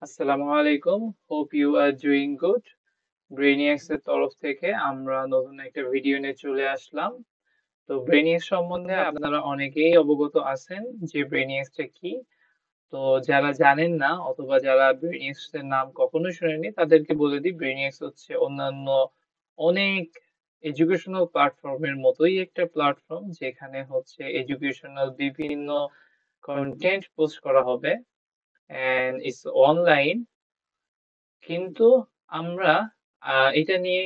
আসসালামু আলাইকুম। Hope you are doing good. Brainiacs এর তরফ থেকে আমরা নতুন একটা ভিডিও নিয়ে চলে আসলাম। তো ব্রেনিয়াক্স সম্বন্ধে আপনারা অনেকেই অবগত আছেন যে ব্রেনিয়াক্সটা কি। তো যারা জানেন না অথবা যারা ব্রেনিয়াক্স এর নাম কখনো শুনেননি তাদেরকে বলে দিই ব্রেনিয়াক্স হচ্ছে অন্যান্য অনেক এডুকেশনাল প্ল্যাটফর্মের মতোই একটা প্ল্যাটফর্ম যেখানে হচ্ছে এডুকেশনাল বিভিন্ন কন্টেন্ট পোস্ট করা হবে and it's online কিন্তু আমরা এটা নিয়ে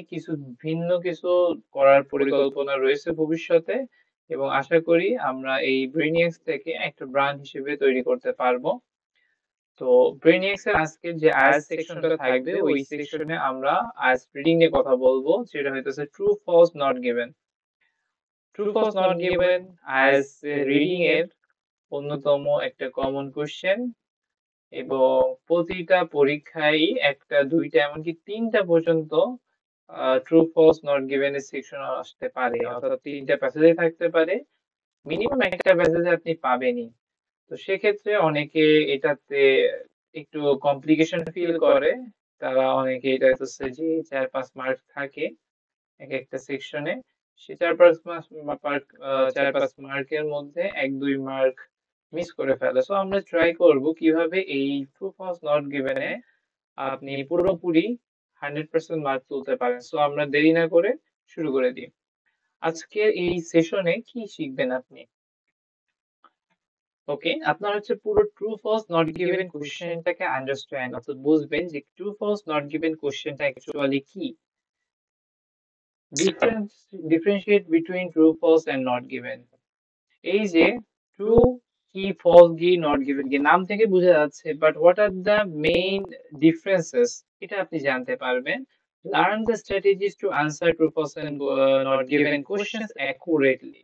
ভিন্ন কিছু করার পরিকল্পনা রয়েছে ভবিষ্যতে এবং আশা করি আমরা এই ব্রেনিয়াক্স থেকে একটা ব্র্যান্ড হিসেবে তৈরি করতে পারবো। তো ব্রেনিয়াক্স এর আজকের যে আয়াস সেকশনটা থাকবে ওই সেকশনে আমরা আয়াস রিডিং নিয়ে কথা বলবো, যেটা হইতেছে true false not given. True false not given আয়াস রিডিং এর অন্যতম একটা কমন কোশ্চেন এবং প্রতিটা পরীক্ষায় একটা দুইটা এমনকি তিনটা পর্যন্ত ট্রু ফলস নট গিভেন এর সেকশন আসতে পারে, অর্থাৎ তিনটা প্যাসেজে থাকতে পারে, মিনিমাম একটা প্যাসেজে আপনি পাবেনই। তো সেক্ষেত্রে অনেকে এটাতে একটু কমপ্লিকেশন ফিল করে, তারা অনেকে এটা হচ্ছে যে 4-5 মার্ক থাকে এক একটা সেকশনে, সে 4-5 মার্কের মধ্যে 1-2 মার্ক মিস করে ফেলে। সো আমরা ট্রাই করব কিভাবে এই true false not given a আপনি পুরোপুরি 100% মার্ক তুলতে পারেন। সো আমরা দেরি না করে শুরু করে দিই। আজকের এই সেশনে কি শিখবেন আপনি? ওকে, আপনার হচ্ছে পুরো ট্রু ফলস নট গিভেন কোশ্চেনটাকে আন্ডারস্ট্যান্ড অর্থাৎ বুঝবেন যে ট্রু ফলস নট গিভেন কোশ্চেনটা অ্যাকচুয়ালি কি, differentiate between true false and not given. এই যে ট্রু কি, ফলস কি, নট গিভেন কি নাম থেকে বোঝা যাচ্ছে, but what are the main differences এটা আপনি জানতে পারবেন। Learn the strategies to answer true false and not given questions accurately.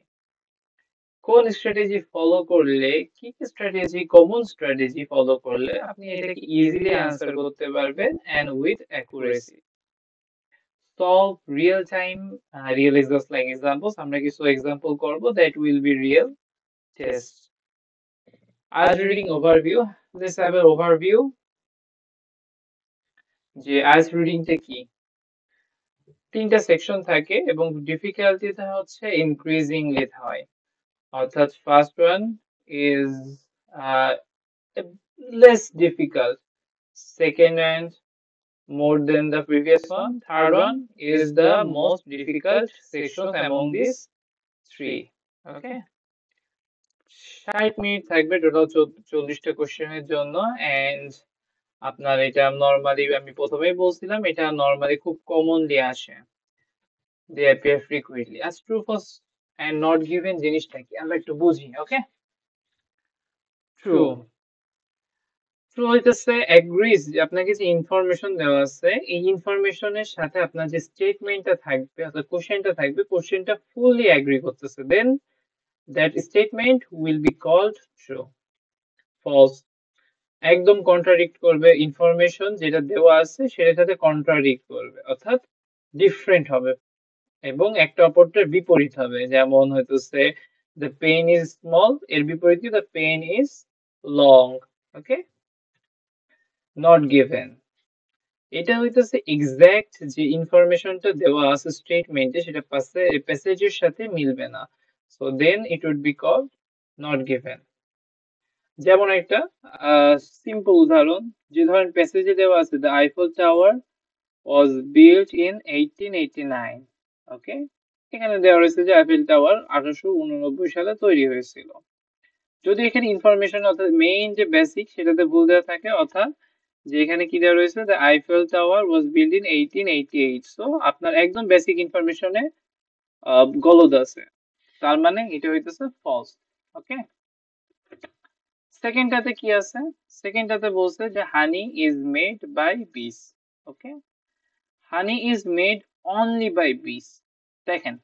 কোন স্ট্র্যাটেজি ফলো করলে, কি কি স্ট্র্যাটেজি, কমন স্ট্র্যাটেজি ফলো করলে আপনি এটাকে ইজিলি আনসার করতে পারবেন and with accuracy. Solve real-time real is just like examples. আমরা কিছু এক্সাম্পল করব that will be real test. As reading overview, let's have an overview যে as readingটা কি। তিনটা সেকশন থাকে এবং ডিফিকাল্টিটা হচ্ছে ইনক্রিজিংলি হয়, অর্থাৎ first one is less difficult, second one more than the previous one, third one is the most difficult section among these three. Okay, 60 minute থাকবে total 40টা কোশ্চেনের জন্য। এন্ড আপনার এটা নরমালি, আমি প্রথমেই বলছিলাম, এটা নরমালি খুব কমনলি আসে, দে অ্যাপিয়ার ফ্রিকুয়েন্টলি। আজ true false and not given জিনিসটা কি আমরা একটু বুঝি। ওকে, ট্রু ট্রু হইতেছে এগ্রিজ, যে আপনাকে যে ইনফরমেশন দেওয়া আছে এই ইনফরমেশনের সাথে আপনার যে স্টেটমেন্টটা থাকবে অর্থাৎ কোশ্চেনটা থাকবে, কোশ্চেনটা ফুললি এগ্রি করতেছে, then that statement will be called true. False একদম কন্ট্রাডিক্ট করবে, ইনফরমেশন যেটা দেওয়া আছে সেটার সাথে কন্ট্রাডিক্ট করবে, অর্থাৎ ডিফারেন্ট হবে এবং একটা অপরটার বিপরীত হবে। যেমন হইতেছে দ্য পেন ইজ স্মল, এর বিপরীতে the pen is long. Okay, not given এটা হইতেছে এক্সাক্ট যে ইনফরমেশনটা দেওয়া আছে স্টেটমেন্টে সেটা প্যাসেজের সাথে মিলবে না, so then it would be called not given. যেমন একটা সিম্পল উদাহরণ, যে ধরেন প্যাসেজে দেওয়া আছে the Eiffel tower was built in 1889. Okay, এখানে দেওয়া রয়েছে যে আইফেল টাওয়ার 1889 সালে তৈরি হয়েছিল। যদি এখানে ইনফরমেশন অর্থাৎ মেইন যে বেসিক সেটাতে ভুল দেওয়া থাকে, অর্থাৎ যে এখানে কি দেওয়া রয়েছে the Eiffel tower was build in 1888, so আপনার একদম বেসিক ইনফরমেশনে গলদ আছে, তার মানে এটা হইতেছে ফলস। ওকে, সেকেন্ডটাতে কি আছে, সেকেন্ডটাতে বলছে যে হানি is made by bees. Okay, honey is made only by bees. দেখেন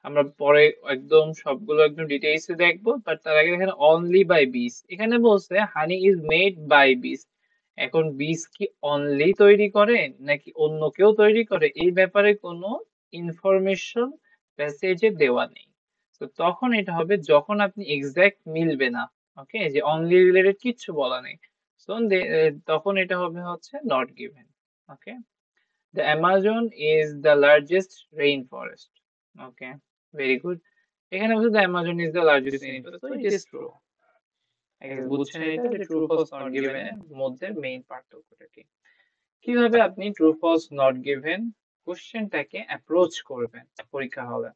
আমরা পরে একদম সবগুলো একদম ডিটেইলসে দেখবো, বাট তার আগে দেখেন অনলি বাই বিস, এখানে বলছে হানি ইজ মেড বাই বিস। এখন বিস কি অনলি তৈরি করে নাকি অন্য কেউ তৈরি করে এই ব্যাপারে কোনো ইনফরমেশন প্যাসেজে দেওয়া নেই। তো তখন এটা হবে যখন আপনি এক্সাক্ট মিলবে না। ওকে, যে অনলি রিলেটেড কিচ্ছু বলা নেই, সো তখন এটা হবে হচ্ছে not given. Okay, the Amazon is the largest rain forest. Okay, very good. এখানে বলছে the Amazon is the largest rain forest, তো ইট ইজ ট্রু। বুঝছেন এটা, যে ট্রু ফলস নট গিভেন এর মধ্যে মেইন পার্থক্যটা কি। কিভাবে আপনি ট্রু ফলস নট গিভেন কোশ্চেনটাকে অ্যাপ্রোচ করবেন পরীক্ষা হলে।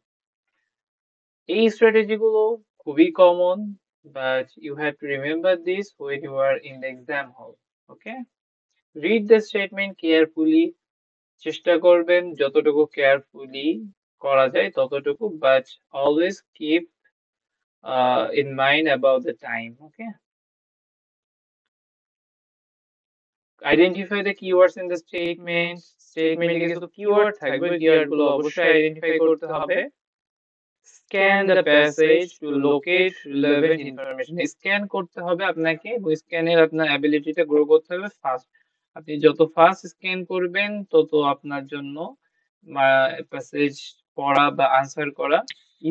এই স্ট্র্যাটেজি গুলো খুবই common, but you have to remember this when you are in the exam hall. Okay, read the statement carefully, চেষ্টা করবেন যতটুকু কেয়ারফুলি করা যায় ততটুকু, but always keep in mind about the time. Okay, identify the keywords in the statement. স্টেটমেন্টে কিছু keyword থাকবে, keyword গুলো অবশ্যই আইডেন্টিফাই করতে হবে। Scan the passage to locate relevant information. Scan করতে হবে আপনাকে, স্ক্যানের আপনার অ্যাবিলিটিটা গ্রো করতে হবে ফাস্ট। আপনি যত ফাস্ট স্ক্যান করবেন তত আপনার জন্য প্যাসেজ পড়া বা আনসার করা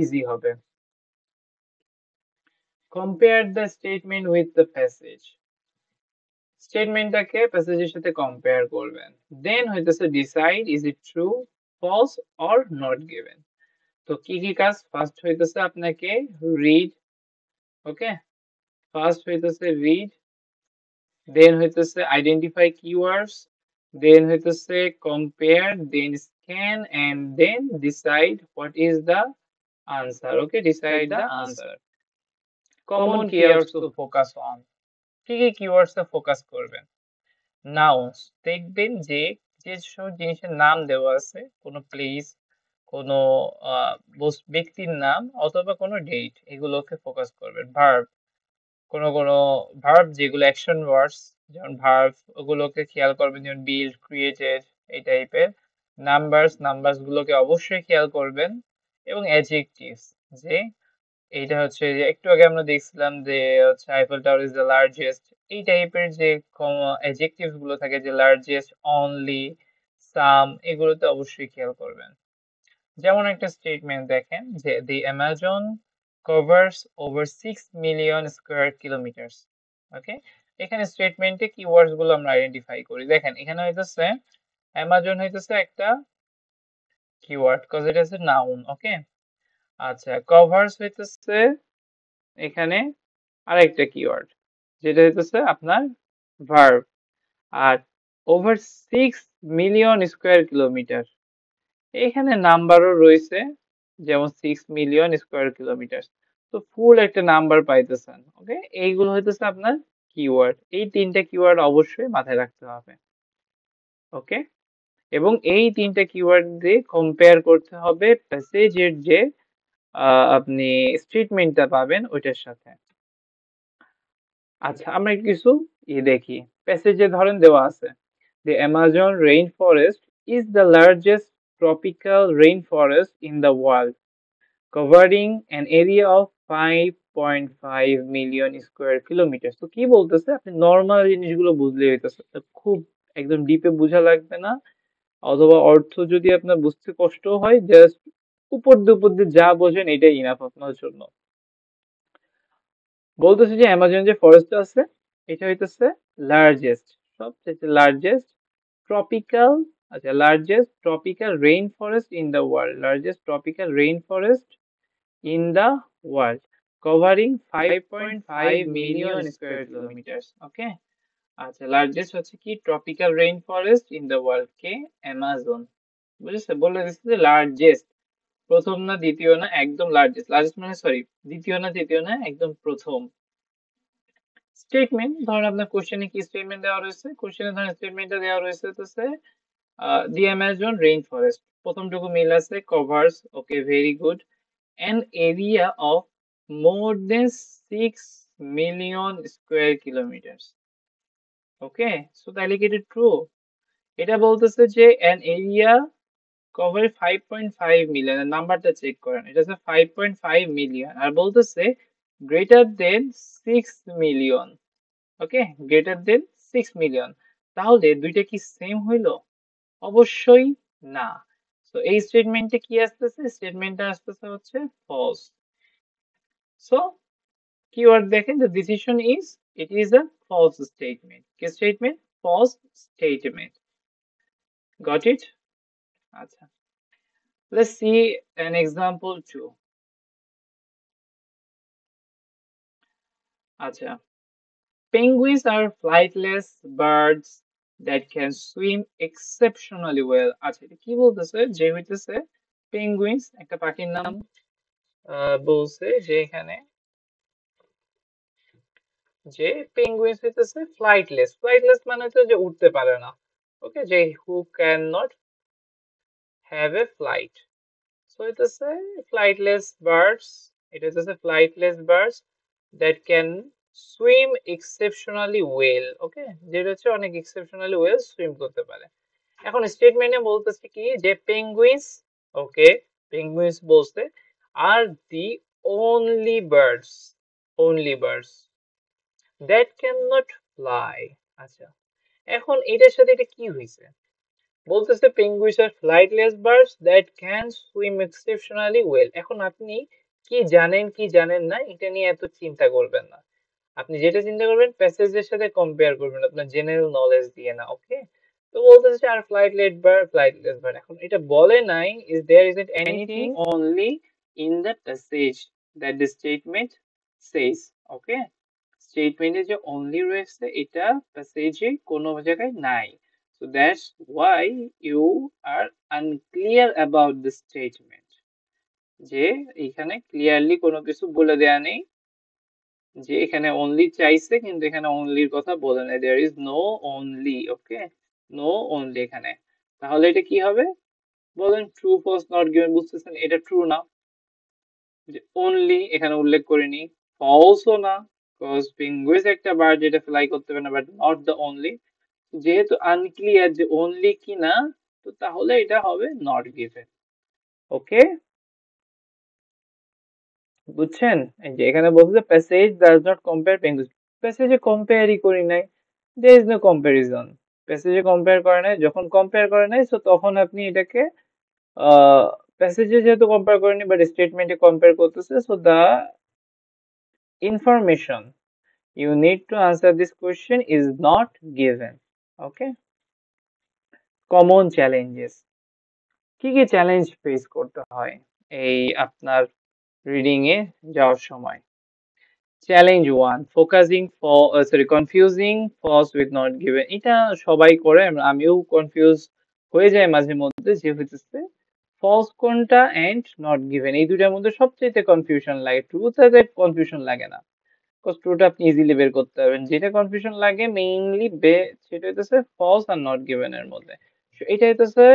ইজি হবে। Compare the statement with the passage, স্টেটমেন্টটাকে প্যাসেজের সাথে কম্পেয়ার করবেন। দেন হইতেছে decide is it true, false or not given. তো কি কি কাজ, ফার্স্ট হইতেছে আপনাকে রিড। ওকে, ফার্স্ট হইতেছে রিড, দেন হইতেছে আইডেন্টিফাই কিওয়ার্ডস, দেন হইতেছে compare, then scan, and then decide what is the answer. Okay, decide the answer. Common keywords to focus on, কি কি কিওয়ার্ডস এ ফোকাস করবেন। নাউন্স, দেখবেন যে যেসব জিনিসের নাম দেওয়া আছে, কোনো প্লেস, কোনো ব্যক্তির নাম অথবা কোনো ডেট, এগুলোকে ফোকাস করবেন। ভার্ব, কোনো কোনো ভার্ব যেগুলো অ্যাকশন ওয়ার্ডস, যেমন ভার্ব, ওগুলোকে খেয়াল করবেন, যেমন বিল্ড, ক্রিয়েটেড, এই টাইপের। নাম্বারস গুলোকে অবশ্যই খেয়াল করবেন, এবং অ্যাডজেক্টিভস, যে এইটা হচ্ছে যে একটু আগে আমরা দেখছিলাম যে হচ্ছে Eiffel tower is the largest, এই টাইপের যে অ্যাডজেক্টিভস গুলো থাকে, যে লার্জেস্ট, অনলি, সাম, এগুলোতে অবশ্যই খেয়াল করবেন। যেমন একটা স্টেটমেন্ট দেখেন যে the Amazon covers over 6 million square kilometres. Okay, এখানে স্টেটমেন্টে কিওয়ার্ডস গুলো আমরা আইডেন্টিফাই করি। দেখেন এখানে হইতেছে অ্যামাজন হইতেছে একটা কিওয়ার্ড, কজ এটা হচ্ছে নাউন। ওকে, আচ্ছা, কভার্স হইতেছে এখানে আরেকটা কিওয়ার্ড, যেটা হইতেছে আপনার ভার্ব। আর ওভার 6 মিলিয়ন স্কোয়ার কিলোমিটার, এখানে নাম্বারও রয়েছে, যেমন 6 মিলিয়ন স্কোয়ার কিলোমিটার। তো ফুল একটা নাম্বার পাইতেছেন। ওকে, এইগুলো হইতেছে আপনার কিওয়ার্ড। এই তিনটা কিওয়ার্ড অবশ্যই মাথায় রাখতে হবে। ওকে, এবং এই তিনটা কিওয়ার্ড দিয়ে কম্পেয়ার করতে হবে প্যাসেজের যে আপনি স্টেটমেন্টটা পাবেন ওইটার সাথে। আচ্ছা, আমরা কিছু দেখি। প্যাসেজে ধরেন দেওয়া আছে, The Amazon rainforest is the largest tropical rainforest in the world, covering an area of 5.5 million square kilometers. তো কি বলতেছে, আপনি নর্মাল জিনিসগুলো বুঝলে হইতেছে, তো খুব একদম ডিপে বোঝা লাগবে না, অথবা অর্থ যদি আপনার বুঝতে কষ্ট হয়, জাস্ট উপর দিয়ে যা বোঝেন এটাই ইনাফ আপনার জন্য। বলতেছে যে অ্যামাজন যে ফরেস্ট আছে এটা হইতেছে লার্জেস্ট, সবচেয়ে লার্জেস্ট ট্রপিক্যাল, আচ্ছা, largest tropical rain forest in the world, largest tropical rain forest in the world, covering 5.5 million square kilometre. Okay, আচ্ছা, লার্জেস্ট হচ্ছে কি tropical rain forest in the world, কে, অ্যামাজন। বুঝেছে, বলে দিচ্ছে যে লার্জেস্ট, প্রথম না দ্বিতীয় না, একদম লার্জেস্ট। লার্জেস্ট মানে সরি, দ্বিতীয় না তৃতীয় না, একদম প্রথম। স্টেটমেন্ট, ধরেন আপনার কোশ্চেনে কি স্টেটমেন্ট দেওয়া রয়েছে, কোশ্চেনে ধরেন স্টেটমেন্টটা দেওয়া রয়েছে হচ্ছে দি অ্যামাজন রেইন ফরেস্ট, প্রথমটুকু মিল আছে, covers, okay, very good, an area of more than 6 million square kilometre. Okay, so তাহলে কি এটা ট্রু? এটা বলতেছে যে অ্যান এরিয়া কভার 5.5 মিলিয়ন, নাম্বারটা চেক করেন, এটা হচ্ছে 5.5 মিলিয়ন, আর বলতেছে greater than 6 million. Okay, greater than 6 million, তাহলে দুইটা কি সেম হইলো? অবশ্যই না। তো এই স্টেটমেন্টে কি আসতেছে, স্টেটমেন্টটা আসতেছে হচ্ছে ফলস। সো কিওয়ার্ড দেখেন, the decision is, it is a false statement. কি statement? False statement. Got it? আচ্ছা, let's see an example too. আচ্ছা, penguins are flightless birds that can swim exceptionally well. আচ্ছা, এটা কি বলতেছে? যে হইতেছে penguins একটা পাখির নাম, বলছে যে এখানে যে পেঙ্গুইন হইতেছে ফ্লাইটলেস। ফ্লাইটলেস মানে হচ্ছে যে উঠতে পারে না। ওকে, যে who can not have a flight. So হইতেছে ফ্লাইটলেস বার্ডস, এটা হইতেছে flightless birds that can swim exceptionally well. Okay, যেটা হচ্ছে অনেক এক্সেপশনালি ওয়েল সুইম করতে পারে। এখন স্টেটমেন্টে বলতেছে কি যে পেঙ্গুইনস, ওকে, পেঙ্গুইনস বলতে আর দি only birds, only birds that cannot fly. আচ্ছা, এখন এটার সাথে এটা কি হয়েছে? বলতেছে penguins are flightless birds that can swim exceptionally well. এখন আপনি কি জানেন কি জানেন না এটা নিয়ে এত চিন্তা করবেন না। আপনি যেটা চিন্তা করবেন প্যাসেজের সাথে কম্পেয়ার করবেন আপনার জেনারেল নলেজ দিয়ে না। ওকে, তো বলতেছে আর ফ্লাইটলেস বার্ড, ফ্লাইটলেস বার্ড। এখন এটা বলে নাই is there isn't anything only in the passage that the statement says. ওকে, স্টেটমেন্টে যে only রয়েছে এটা প্যাসেজে কোনো জায়গায় নাই। So that's why you are unclear about the statement. যে এখানে ক্লিয়ারলি কোনো কিছু বলে দেয়া নেই, যে এখানে only চাইছে কিন্তু এখানে only এর কথা বলে নাই, there is no only. Okay, no only এখানে, তাহলে এটা কি হবে বলেন? ট্রু ফলস নট গিভেন, বুঝতেছেন এটা ট্রু না, যে only এখানে উল্লেখ করিনি, ফলসও না, বিকজ পেঙ্গুইন একটা বার্ড যেটা ফ্লাই করতে পারে না, বাট নট দ্য only। যেহেতু আনক্লিয়ার যে only কি না, তো তাহলে এটা হবে নট গিভেন। ওকে, বুঝছেন? এই যে এখানে বলছে যে passage does not compare penguin, প্যাসেজে কম্পেয়ারই করি নাই, there is no comparison, প্যাসেজে কম্পেয়ার করে নাই, যখন কম্পেয়ার করে নাই সো তখন আপনি এটাকে প্যাসেজে যেহেতু কম্পেয়ার করেনি বাট স্টেটমেন্টে কম্পেয়ার করতেছে, so the information you need to answer this question is not given. Okay, common challenges, কি কি চ্যালেঞ্জ ফেস করতে হয় এই আপনার রিডিং এ যাওয়ার সময়? Challenge one, focusing sorry confusing false with not given। এটা সবাই করে, আমিও কনফিউজ হয়ে যায় মাঝে মধ্যে, যে হইতেছে ফলস কোনটা এন্ড নট গিভেন এই দুইটার মধ্যে সবচেয়ে কনফিউশন লাগে। ট্রুতে কনফিউশন লাগে না, বিকজ ট্রুটা আপনি ইজিলি বের করতে পারবেন। যেটা কনফিউশন লাগে মেইনলি সেটা হইতেছে ফলস আর নট গিভেন এর মধ্যে। So এটা হইতেছে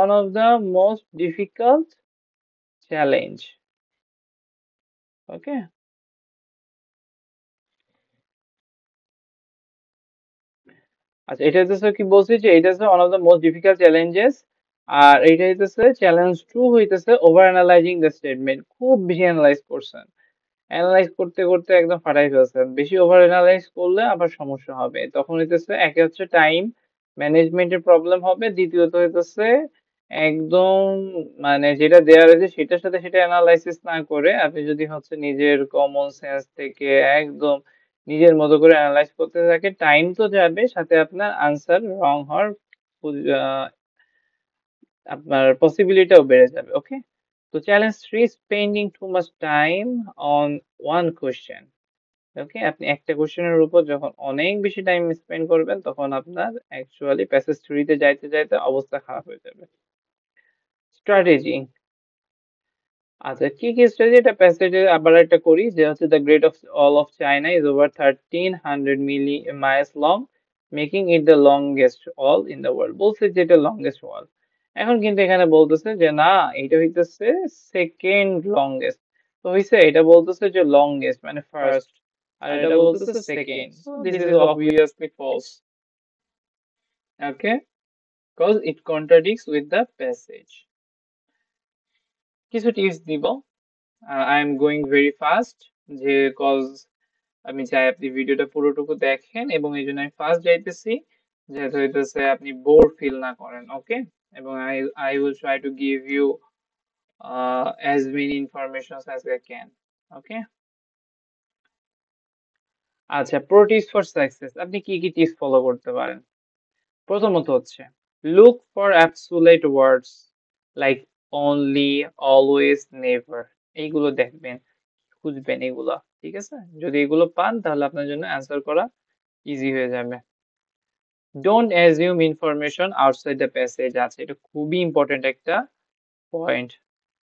one of the most difficult challenge. ওকে, আচ্ছা, এটা হইতেছে কি বলছি যে এটা হচ্ছে one of the most difficult challenges। আর এটা হইতেছে চ্যালেঞ্জ টু হইতেছে ওভার অ্যানালাইজিং দ্য স্টেটমেন্ট, খুব বেশি অ্যানালাইজ করছেন, অ্যানালাইজ করতে করতে একদম ফাটাই ফেলছেন। বেশি ওভার অ্যানালাইজ করলে আবার সমস্যা হবে, তখন হইতেছে একে হচ্ছে টাইম ম্যানেজমেন্টের প্রবলেম হবে, দ্বিতীয়ত হইতেছে একদম মানে যেটা দেওয়া রয়েছে সেটার সাথে সেটা অ্যানালাইসিস না করে আপনি যদি হচ্ছে নিজের কমন সেন্স থেকে একদম নিজের মতো করে অ্যানালাইজ করতে থাকে, টাইম তো যাবে, সাথে আপনার আনসার রং হওয়ার আহ, আপনার পসিবিলিটিও বেড়ে যাবে। ওকে, তো challenge three, spending too much time on one question. Okay, আপনি একটা কোশ্চেনের উপর যখন অনেক বেশি টাইম স্পেন্ড করবেন তখন আপনার অ্যাকচুয়ালি প্যাসেজ থ্রিতে যাইতে যাইতে অবস্থা খারাপ হয়ে যাবে। স্ট্র্যাটেজি, আচ্ছা কি কি স্ট্র্যাটেজি, এটা প্যাসেজে আবার একটা করি, যে হচ্ছে the great of all of China is over 1300 মিলি miles long, making it the longest all in the world. বলছে যে এটা লংগেস্ট ওয়াল, এখন কিন্তু এখানে বলতেছে যে না, এটা হইতেছে সেকেন্ড লংগেস্ট। তো হইছে এটা বলতেছে যে লংগেস্ট মানে ফার্স্ট, আর এটা বলতেছে second, so this is obviously false. Okay, because it contradicts with the passage. কিছু টিপস দিব, I am going very fast, যে কজ আমি চাই আপনি ভিডিওটা পুরোটুকু দেখেন, এবং এই জন্য আমি ফার্স্ট যাইতেছি যেহেতু হইতেছে আপনি বোর ফিল না করেন। ওকে, এবং I will try to give you as many informations as I can. Okay, আচ্ছা, প্রো টিপস ফর সাকসেস, আপনি কি কি টিপস ফলো করতে পারেন? প্রথমত হচ্ছে look for absolute words like only, always, never, এইগুলো দেখবেন, খুঁজবেন এগুলা, ঠিক আছে? যদি এগুলো পান তাহলে আপনার জন্য অ্যান্সার করা ইজি হয়ে যাবে। Don't assume information outside the passage, আছে এটা খুবই ইম্পর্টেন্ট একটা পয়েন্ট।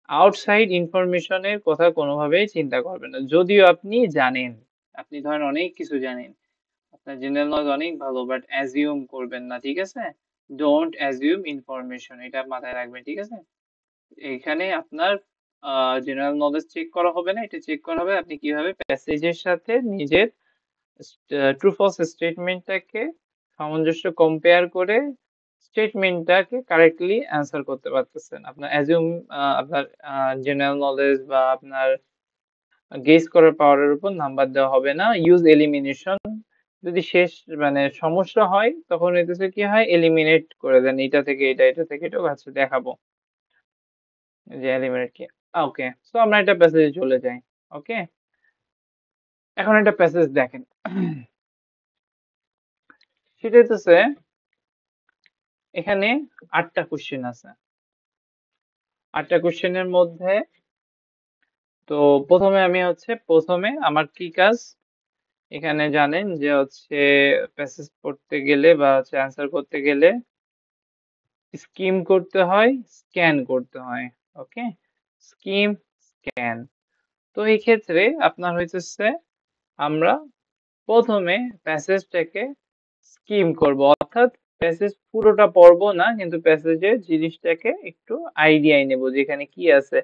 আউটসাইড ইনফরমেশনের কথা কোনোভাবেই চিন্তা করবেন না, যদিও আপনি জানেন, আপনি ধরেন অনেক কিছু জানেন, আপনার জেনারেল নলেজ অনেক ভালো, বাট অ্যাজিউম করবেন না, ঠিক আছে? ডোন্ট অ্যাজিউম ইনফরমেশন, এটা মাথায় রাখবেন, ঠিক আছে? এখানে আপনার জেনারেল নলেজ চেক করা হবে না, এটা চেক করা হবে আপনি কিভাবে প্যাসেজের সাথে নিজের ট্রু ফলস স্টেটমেন্টটাকে সামঞ্জস্য কম্পেয়ার করে স্টেটমেন্টটাকে কারেক্টলি অ্যান্সার করতে পারতেছেন। আপনার অ্যাজিউম, আপনার জেনারেল নলেজ বা আপনার গেস করার পাওয়ারের উপর নাম্বার দেওয়া হবে না। ইউজ এলিমিনেশন, যদি শেষ মানে সমস্যা হয় তখন হইতেছে কি হয়, এলিমিনেট করে দেন, এটা থেকে এটা, এটা থেকে এটা, আচ্ছা দেখাবো যে এলিমিনেট কি। ওকে, সো আমরা একটা প্যাসেজে চলে যাই। ওকে, এখন একটা প্যাসেজ দেখেন, সেটা হইতেছে এখানে 8টা কোশ্চেন আছে। 8টা কোশ্চেনের মধ্যে তো প্রথমে আমার কি কাজ, এখানে জানেন যে হচ্ছে প্যাসেজ পড়তে গেলে বা হচ্ছে অ্যান্সার করতে গেলে স্কিম করতে হয়, স্ক্যান করতে হয়। ওকে, স্কিম, স্ক্যান। তো এই ক্ষেত্রে আপনার হইতেছে আমরা প্রথমে প্যাসেজটাকে স্কিম করব, অর্থাৎ প্যাসেজ পুরোটা পড়বো না, কিন্তু প্যাসেজের জিনিসটাকে একটু আইডিয়াই নেব যে এখানে কি আছে,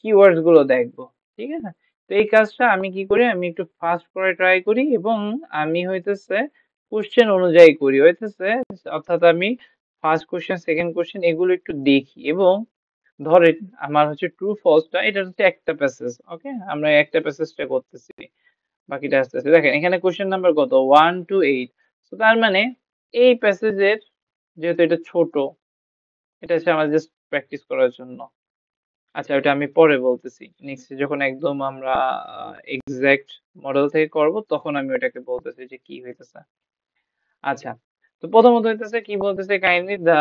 কিওয়ার্ডস গুলো দেখবো, ঠিক আছে? তো এই কাজটা আমি কি করি, আমি একটু ফাস্ট করে ট্রাই করি এবং আমি হইতেছে কোশ্চেন অনুযায়ী করি, হইতেছে অর্থাৎ আমি ফার্স্ট কোশ্চেন, সেকেন্ড কোশ্চেন এগুলো একটু দেখি এবং ধরেন আমার হচ্ছে ট্রু ফলসটা, এটা হচ্ছে একটা প্যাসেজ, ওকে, আমরা একটা প্যাসেজটা করতেছি, বাকিটা আস্তে আস্তে দেখেন। এখানে কোশ্চেন নাম্বার কত, 1 to 8। তো তার মানে এই প্যাসেজের, যেহেতু এটা ছোট, এটা হচ্ছে আমার জাস্ট প্র্যাকটিস করার জন্য। আচ্ছা, ওটা আমি পরে বলতেছি, নেক্সট যখন একদম আমরা এক্সাক্ট মডেল থেকে করব তখন আমি ওটাকে বলতেছি যে কি হইতেছে। আচ্ছা, তো প্রথমত হইতেছে কি বলতেছে, kindly the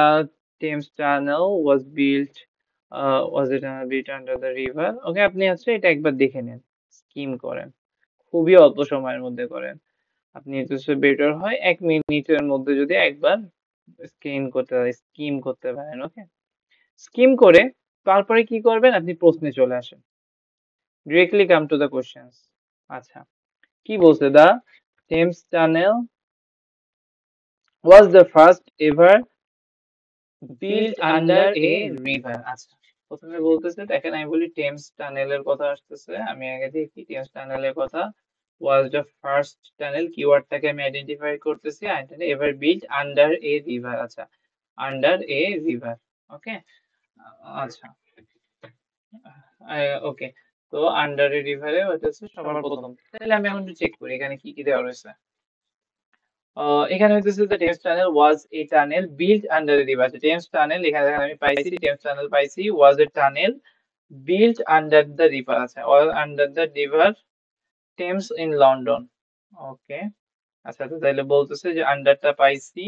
Thames tunnel was built, was it built under the river. Okay, আপনি হচ্ছে এটা একবার দেখে নেন, স্কিম করেন, খুবই অল্প সময়ের মধ্যে করেন, আপনি হচ্ছে বেটার হয় 1 মিনিটের মধ্যে যদি একবার স্কিম করতে পারেন। ওকে, স্কিম করে তারপরে কি করবেন, আপনি প্রশ্নে চলে আসেন, directly come to the questions. আচ্ছা, কি বলছে, the Thames tunnel was the first ever built under a river. আচ্ছা, প্রথমে বলতেছে, দেখেন আমি বলি টেমস টানেলের কথা আসতেছে, আমি আগে দেখি টেমস টানেলের কথা। ওয়াজ দ্য ফার্স্ট টানেল, কিওয়ার্ডটাকে আমি আইডেন্টিফাই করতেছি, ever built under a river. আচ্ছা, আন্ডার এ রিভার। ওকে, আচ্ছা, ওকে, তো আন্ডার এ রিভারে হইতেছে সবার প্রথম, তাহলে আমি এখন চেক করি এখানে কি কি দেওয়া রয়েছে। এখানে হইতেছে যে Thames tunnel was a tunnel built under a river. Thames tunnel এখানে দেখেন আমি পাইছি, টেমস টানেল পাইছি, was a tunnel built under the river. আচ্ছা, was under the river Thames in London. Okay, আচ্ছা, তো তাহলে বলতেছে যে আন্ডারটা পাইছি,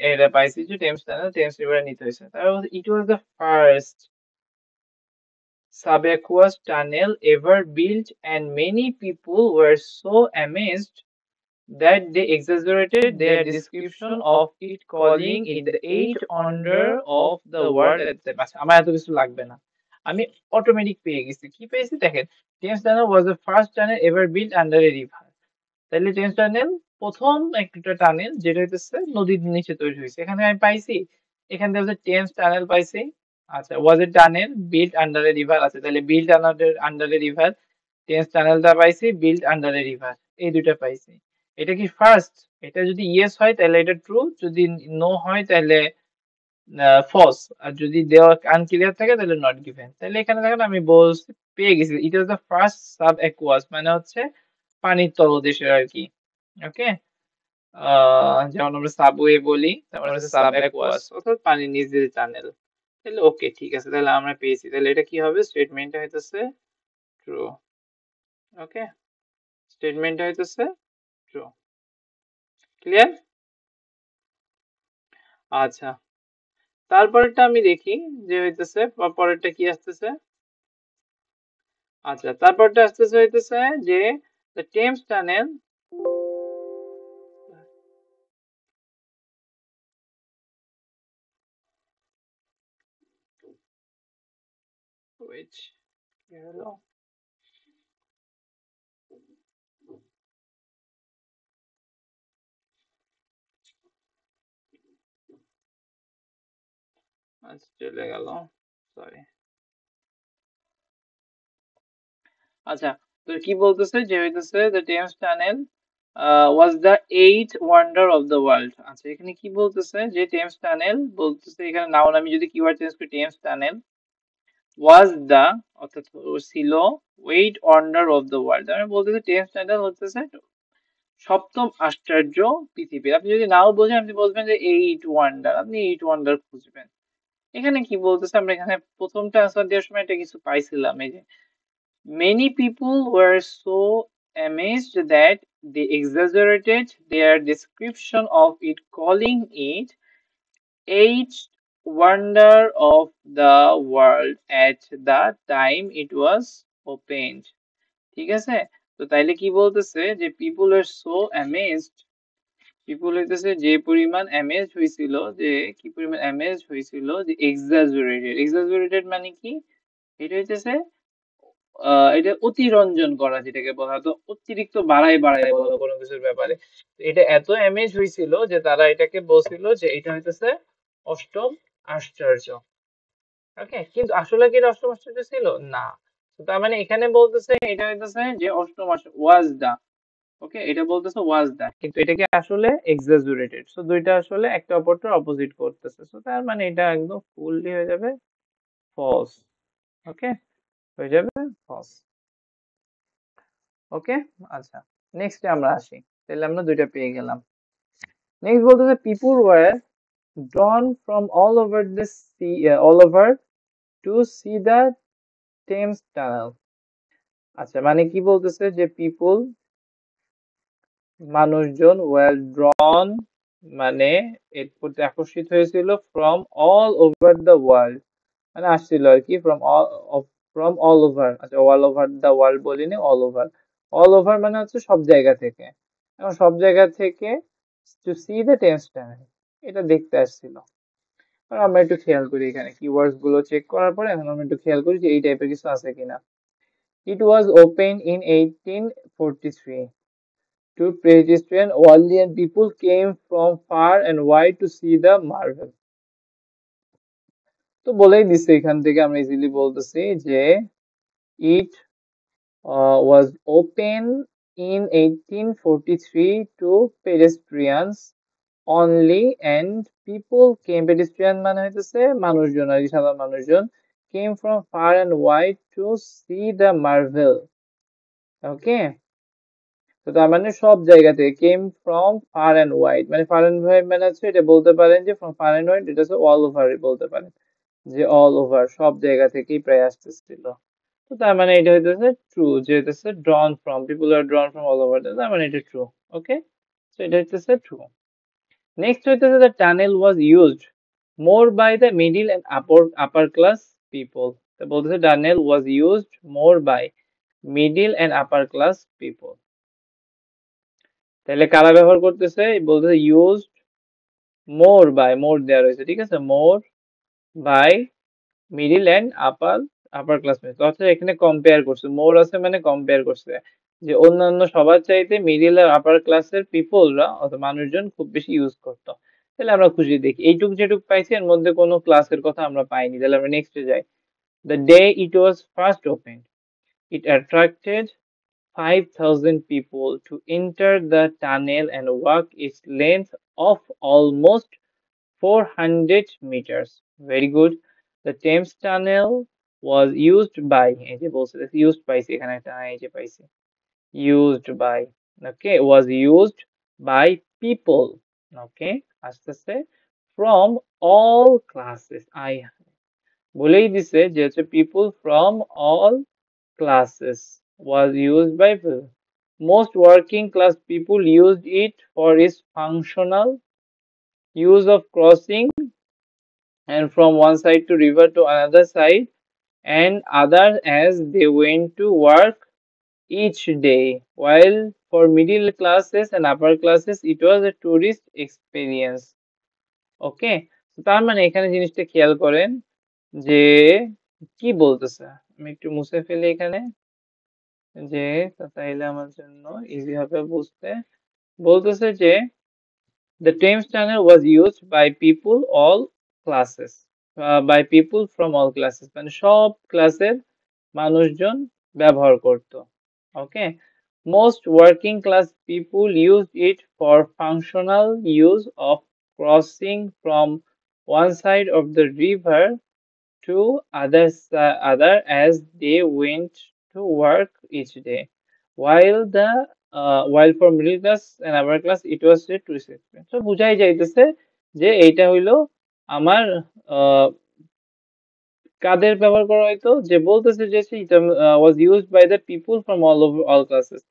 এটা পাইছি যে টেমস টানেল টেমস রিভারে নিতে হয়েছে, তারপর it was the first subaqueous tunnel ever built, and many people were so amazed that they exaggerated their description of it, calling it the eighth wonder of the world at the time. আচ্ছা, আমার এত কিছু লাগবে না, আমি automatic পেয়ে গেছি, কি পেয়েছি দেখেন, Thames tunnel was the first tunnel ever built under a river। তাহলে টেমস টানেল প্রথম একটা টানেল যেটা হইতেছে নদীর নিচে তৈরি হয়েছে, এখানে আমি পাইছি, এখান থেকে হচ্ছে টেমস টানেল পাইছি। আচ্ছা, was a tunnel built under a river, আছে তাহলে built under a river, Thames টানেলটা পাইছি, বিল্ট আন্ডার এ রিভার, এই দুইটা পাইছি। এটা কি ফার্স্ট? এটা যদি ইয়েস হয় তাহলে এটা ট্রু, যদি নো হয় তাহলে ফলস, আর যদি দেওয়া আনক্লিয়ার থাকে তাহলে নট গিভেন। তাহলে এখানে দেখেন আমি বলছি, পেয়ে গেছি, it was the first subaqueous, মানে হচ্ছে পানির তলদেশের আর কি। ওকে, যেমন আমরা সাবওয়ে বলি, তারপর হচ্ছে সাব অ্যাকুয়াস অর্থাৎ পানির নিচের টানেল। তাহলে ওকে, ঠিক আছে, তাহলে আমরা পেয়েছি, তাহলে এটা কি হবে, স্টেটমেন্টটা হইতেছে ট্রু। ওকে, স্টেটমেন্টটা হইতেছে ট্রু। ক্লিয়ার? আচ্ছা, তারপরেরটা আমি দেখি যে হইতেছে পরেরটা কি আসতেছে। আচ্ছা, তারপরটা আসতেছে হইতেছে যে the Thames Tunnel which কি হলো? আচ্ছা, চলে গেল, সরি। আচ্ছা, তো কি বলতেছে যে হইতেছে the Thames Tunnel was the eighth wonder of the world। আচ্ছা, এখানে কি বলতেছে যে Thames Tunnel বলতেছে, এখানে নাউন আমি যদি কিওয়ার্ড চেঞ্জ করি Thames Tunnel was the, অর্থাৎ ছিল eighth wonder of the world, আমি বলতেছি Thames Tunnel হচ্ছে সপ্তম আশ্চর্য পৃথিবীর। আপনি যদি নাও বোঝেন আপনি বলবেন যে এইট ওয়ান্ডার, আপনি এইট ওয়ান্ডার খুঁজবেন। এখানে কি বলতেছে, আমরা এখানে প্রথমটা আনসার দেওয়ার সময় এটা কিছু পাইছিলাম, এই যে many people were so amazed that they exaggerated their description of it, calling it eighth wonder of the world at the time it was opened। ঠিক আছে, তো তাইলে কি বলতেছে যে people were so amazed, পিপুল হইতেছে যে পরিমাণ অ্যামেজ হয়েছিল, যে কি পরিমাণ অ্যামেজ হয়েছিল, যে এক্সাজুরেটেড। এক্সাজুরেটেড মানে কি, এটা হইতেছে এটা অতিরঞ্জন করা, যেটাকে বলা হতো অতিরিক্ত বাড়ায় বাড়ায় বলা কোনো কিছুর ব্যাপারে। তো এটা এত অ্যামেজ হয়েছিল যে তারা এটাকে বলছিল যে এটা হইতেছে অষ্টম আশ্চর্য। ওকে, কিন্তু আসলে কি এটা অষ্টম আশ্চর্য ছিল না। তো তার মানে এখানে বলতেছে এটা হইতেছে যে অষ্টম আশ্চর্য ওয়াজ দা, ওকে, এটা বলতেছে ওয়াজ দ্যাট, কিন্তু এটাকে আসলে এক্সাজুরেটেড। সো দুইটা আসলে একটা অপরটার অপোজিট করতেছে, সো তার মানে এটা একদম ফুললি হয়ে যাবে ফলস। ওকে, হয়ে যাবে ফলস। ওকে, আচ্ছা, নেক্সটে আমরা আসি। তাহলে আমরা দুইটা পেয়ে গেলাম। নেক্সট বলতেছে people were drawn from all over the sea, all over to see the Thames Tunnel। আচ্ছা, মানে কি বলতেছে যে পিপল মানুষজন ওয়ার ড্রন মানে এর প্রতি আকর্ষিত হয়েছিল from all over the world, মানে আসছিল আর কি ফ্রম অল ওভার। আচ্ছা, অল ওভার দ্য ওয়ার্ল্ড বলিনি, অল ওভার। অল ওভার মানে হচ্ছে সব জায়গা থেকে, এখন সব জায়গা থেকে টু সি দ্য টেম্স টানেল, এটা দেখতে আসছিল। আর আমরা একটু খেয়াল করি এখানে কিওয়ার্ডস গুলো চেক করার পরে এখন আমরা একটু খেয়াল করি যে এই টাইপের কিছু আছে কিনা। It was open in 1843 to pedestrian only and people came from far and wide to see the marvel। তো বলেই দিচ্ছে এখান থেকে আমরা ইজিলি বলতেছি যে it was open in 1843 to pedestrians only and people came, pedestrian মানে হইতেছে মানুষজন আর কি, সাধারণ মানুষজন, came from far and wide to see the marvel। ওকে, তো তার মানে সব জায়গা থেকে, came from fur and wide, মানে ফার অ্যান্ড ওয়াইড মানে হচ্ছে এটা বলতে পারেন যে ফ্রম ফার অ্যান্ড ওয়াইড, এটা হচ্ছে অল ওভার বলতে পারেন, যে অল ওভার সব জায়গা থেকেই প্রায় আসতেছিল। তো তার মানে এটা হইতেছে ট্রু, যে হইতেছে drawn from, people are drawn from all over, তার মানে এটা ট্রু। ওকে, তো এটা হইতেছে ট্রু। নেক্সট হইতেছে the tunnel was used more by the middle and upper class people. তো বলতেছে tunnel was used more by middle and upper class people. তাহলে কারা ব্যবহার করতেছে, বলতেছে ইউজড মোর বাই, মোর দেওয়া রয়েছে, ঠিক আছে, more by middle and upper upper class, অর্থাৎ এখানে কম্পেয়ার করছে, মোর আছে মানে কম্পেয়ার করছে, যে অন্যান্য সবার চাইতে মিডিল আর আপার ক্লাসের পিপলরা অর্থাৎ মানুষজন খুব বেশি ইউজ করতো। তাহলে আমরা খুঁজে দেখি, এইটুক যেটুক পাইছি এর মধ্যে কোনো ক্লাসের কথা আমরা পাইনি, তাহলে আমরা নেক্সটে যাই। The day it was first open it attracted 5,000 people to enter the tunnel and walk its length of almost 400 meters. Very good. The Thames Tunnel was used by, এই যে বলছে used পাইছি এখানে একটা, এই যে পাইছি used by, okay, was used by people, okay, আস্তে আস্তে from all classes, বলেই দিছে যে হচ্ছে people from all classes was used by people, Most working class people used it for its functional use of crossing and from one side to river to another side and other as they went to work each day, while for middle classes and upper classes it was a tourist experience. ওকে, তার মানে এখানে জিনিসটা খেয়াল করেন যে কি বলতেছে। আমি একটু মুছে ফেলি এখানে, যে তাইলে আমার জন্য ইজি হবে বুঝতে। বলতেছে যে the Thames Tunnel was used by people all classes, by people from all classes, মানে সব ক্লাসের মানুষজন ব্যবহার করত। ওকে, most working class people used it for functional use of crossing from one side of the river to other as they went to work each day, while for middle class and upper class it was a tourist experience. So বুঝাই যাইতেছে যে এইটা হইলো আমার কাদের ব্যবহার করা হইতো, যে বলতেছে যে এটা was used by the people from all classes,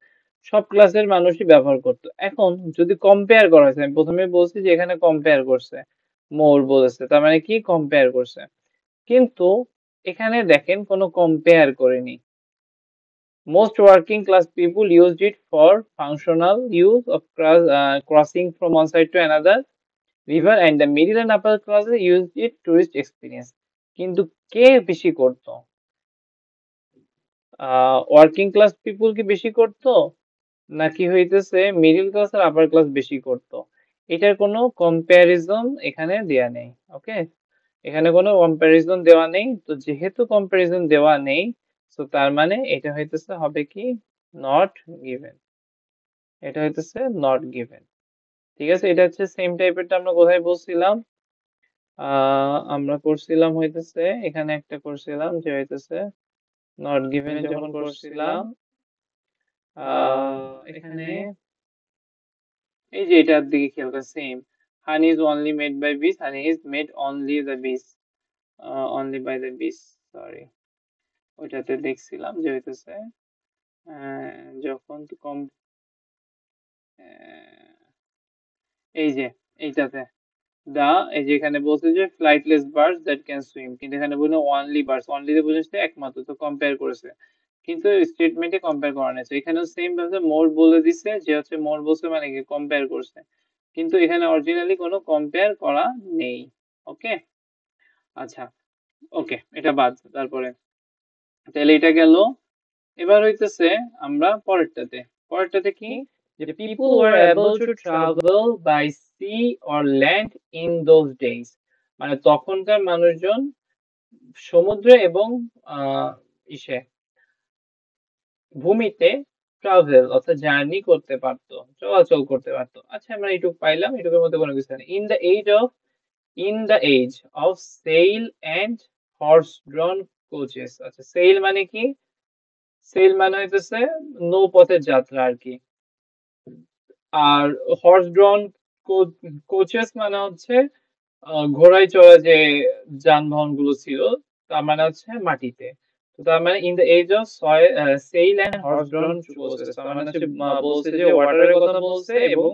সব ক্লাসের মানুষই ব্যবহার করতো। এখন যদি কম্পেয়ার করা হয়, আমি প্রথমে বলছি যে এখানে কম্পেয়ার করছে, মোর বলেছে, তার মানে কি কম্পেয়ার করছে, কিন্তু এখানে দেখেন কোনো কম্পেয়ার করেনি। Most working class people used it for functional use of crossing from one side to another river and the middle and upper classes used it tourist experience. কিন্তু কে বেশি করতো? ওয়ার্কিং ক্লাস পিপুল কি বেশি করতো নাকি হইতেছে মিডল ক্লাস আর upper class বেশি করতো? এটার কোনো কম্প্যারিজন এখানে দেয়া নেই। ওকে, এখানে কোনো কম্প্যারিজন দেওয়া নেই, তো যেহেতু কম্প্যারিজন দেওয়া নেই তো তার মানে এটা হইতেছে হবে কি নট গিভেন, এটা হইতেছে নট গিভেন। ঠিক আছে, এটা হচ্ছে সেম টাইপেরটা আমরা কোথায় বলছিলাম, আমরা করছিলাম হইতেছে এখানে একটা করছিলাম যে হইতেছে নট গিভেন যখন করছিলাম এখানে এই যে এটার দিকে খেয়াল করে same, honey is only made by bees, honey is made only the bees, only by the bees, sorry, ওইটাতে দেখছিলাম যে হইতেছে যখন কম, এই যে এইটাতে দা, এই যে এখানে বলছে যে flightless birds that can swim, কিন্তু এখানে বললো অনলি বার্ডস, অনলি তে বুঝেছে একমাত্র, তো কম্পেয়ার করেছে, কিন্তু স্টেটমেন্টে কম্পেয়ার করা নেই। এখানেও সেম ভাবে মোর বলে দিছে যে হচ্ছে মোর বলছে মানে কি কম্পেয়ার করছে, কিন্তু এখানে অরিজিনালি কোনো কম্পেয়ার করা নেই। ওকে, আচ্ছা, ওকে, এটা বাদ, তারপরে তাহলে এটা গেল। এবার হইতেছে আমরা পরেরটাতে, পরেরটাতে কি যে people were able to travel by sea or land in those days, মানে তখনকার মানুষজন সমুদ্রে এবং ইসে ভূমিতে ট্রাভেল অর্থাৎ জার্নি করতে পারতো, চলাচল করতে পারতো। আচ্ছা, আমরা এইটুকু পাইলাম, এটুকুর মধ্যে কোনো কিছু নেই। In the age of sail and horse drawn coaches, আচ্ছা সেল মানে কি, সেল মানে হইতেছে নৌপথের যাত্রা আর কি, আর হর্স ড্রন কোচেস মানে হচ্ছে ঘোড়ায় চড়া যে যানবাহন গুলো ছিল, তার মানে হচ্ছে মাটিতে। তো তার মানে in the age of sail and horse drawn coaches, তার মানে হচ্ছে বলছে যে ওয়াটারের কথা বলছে এবং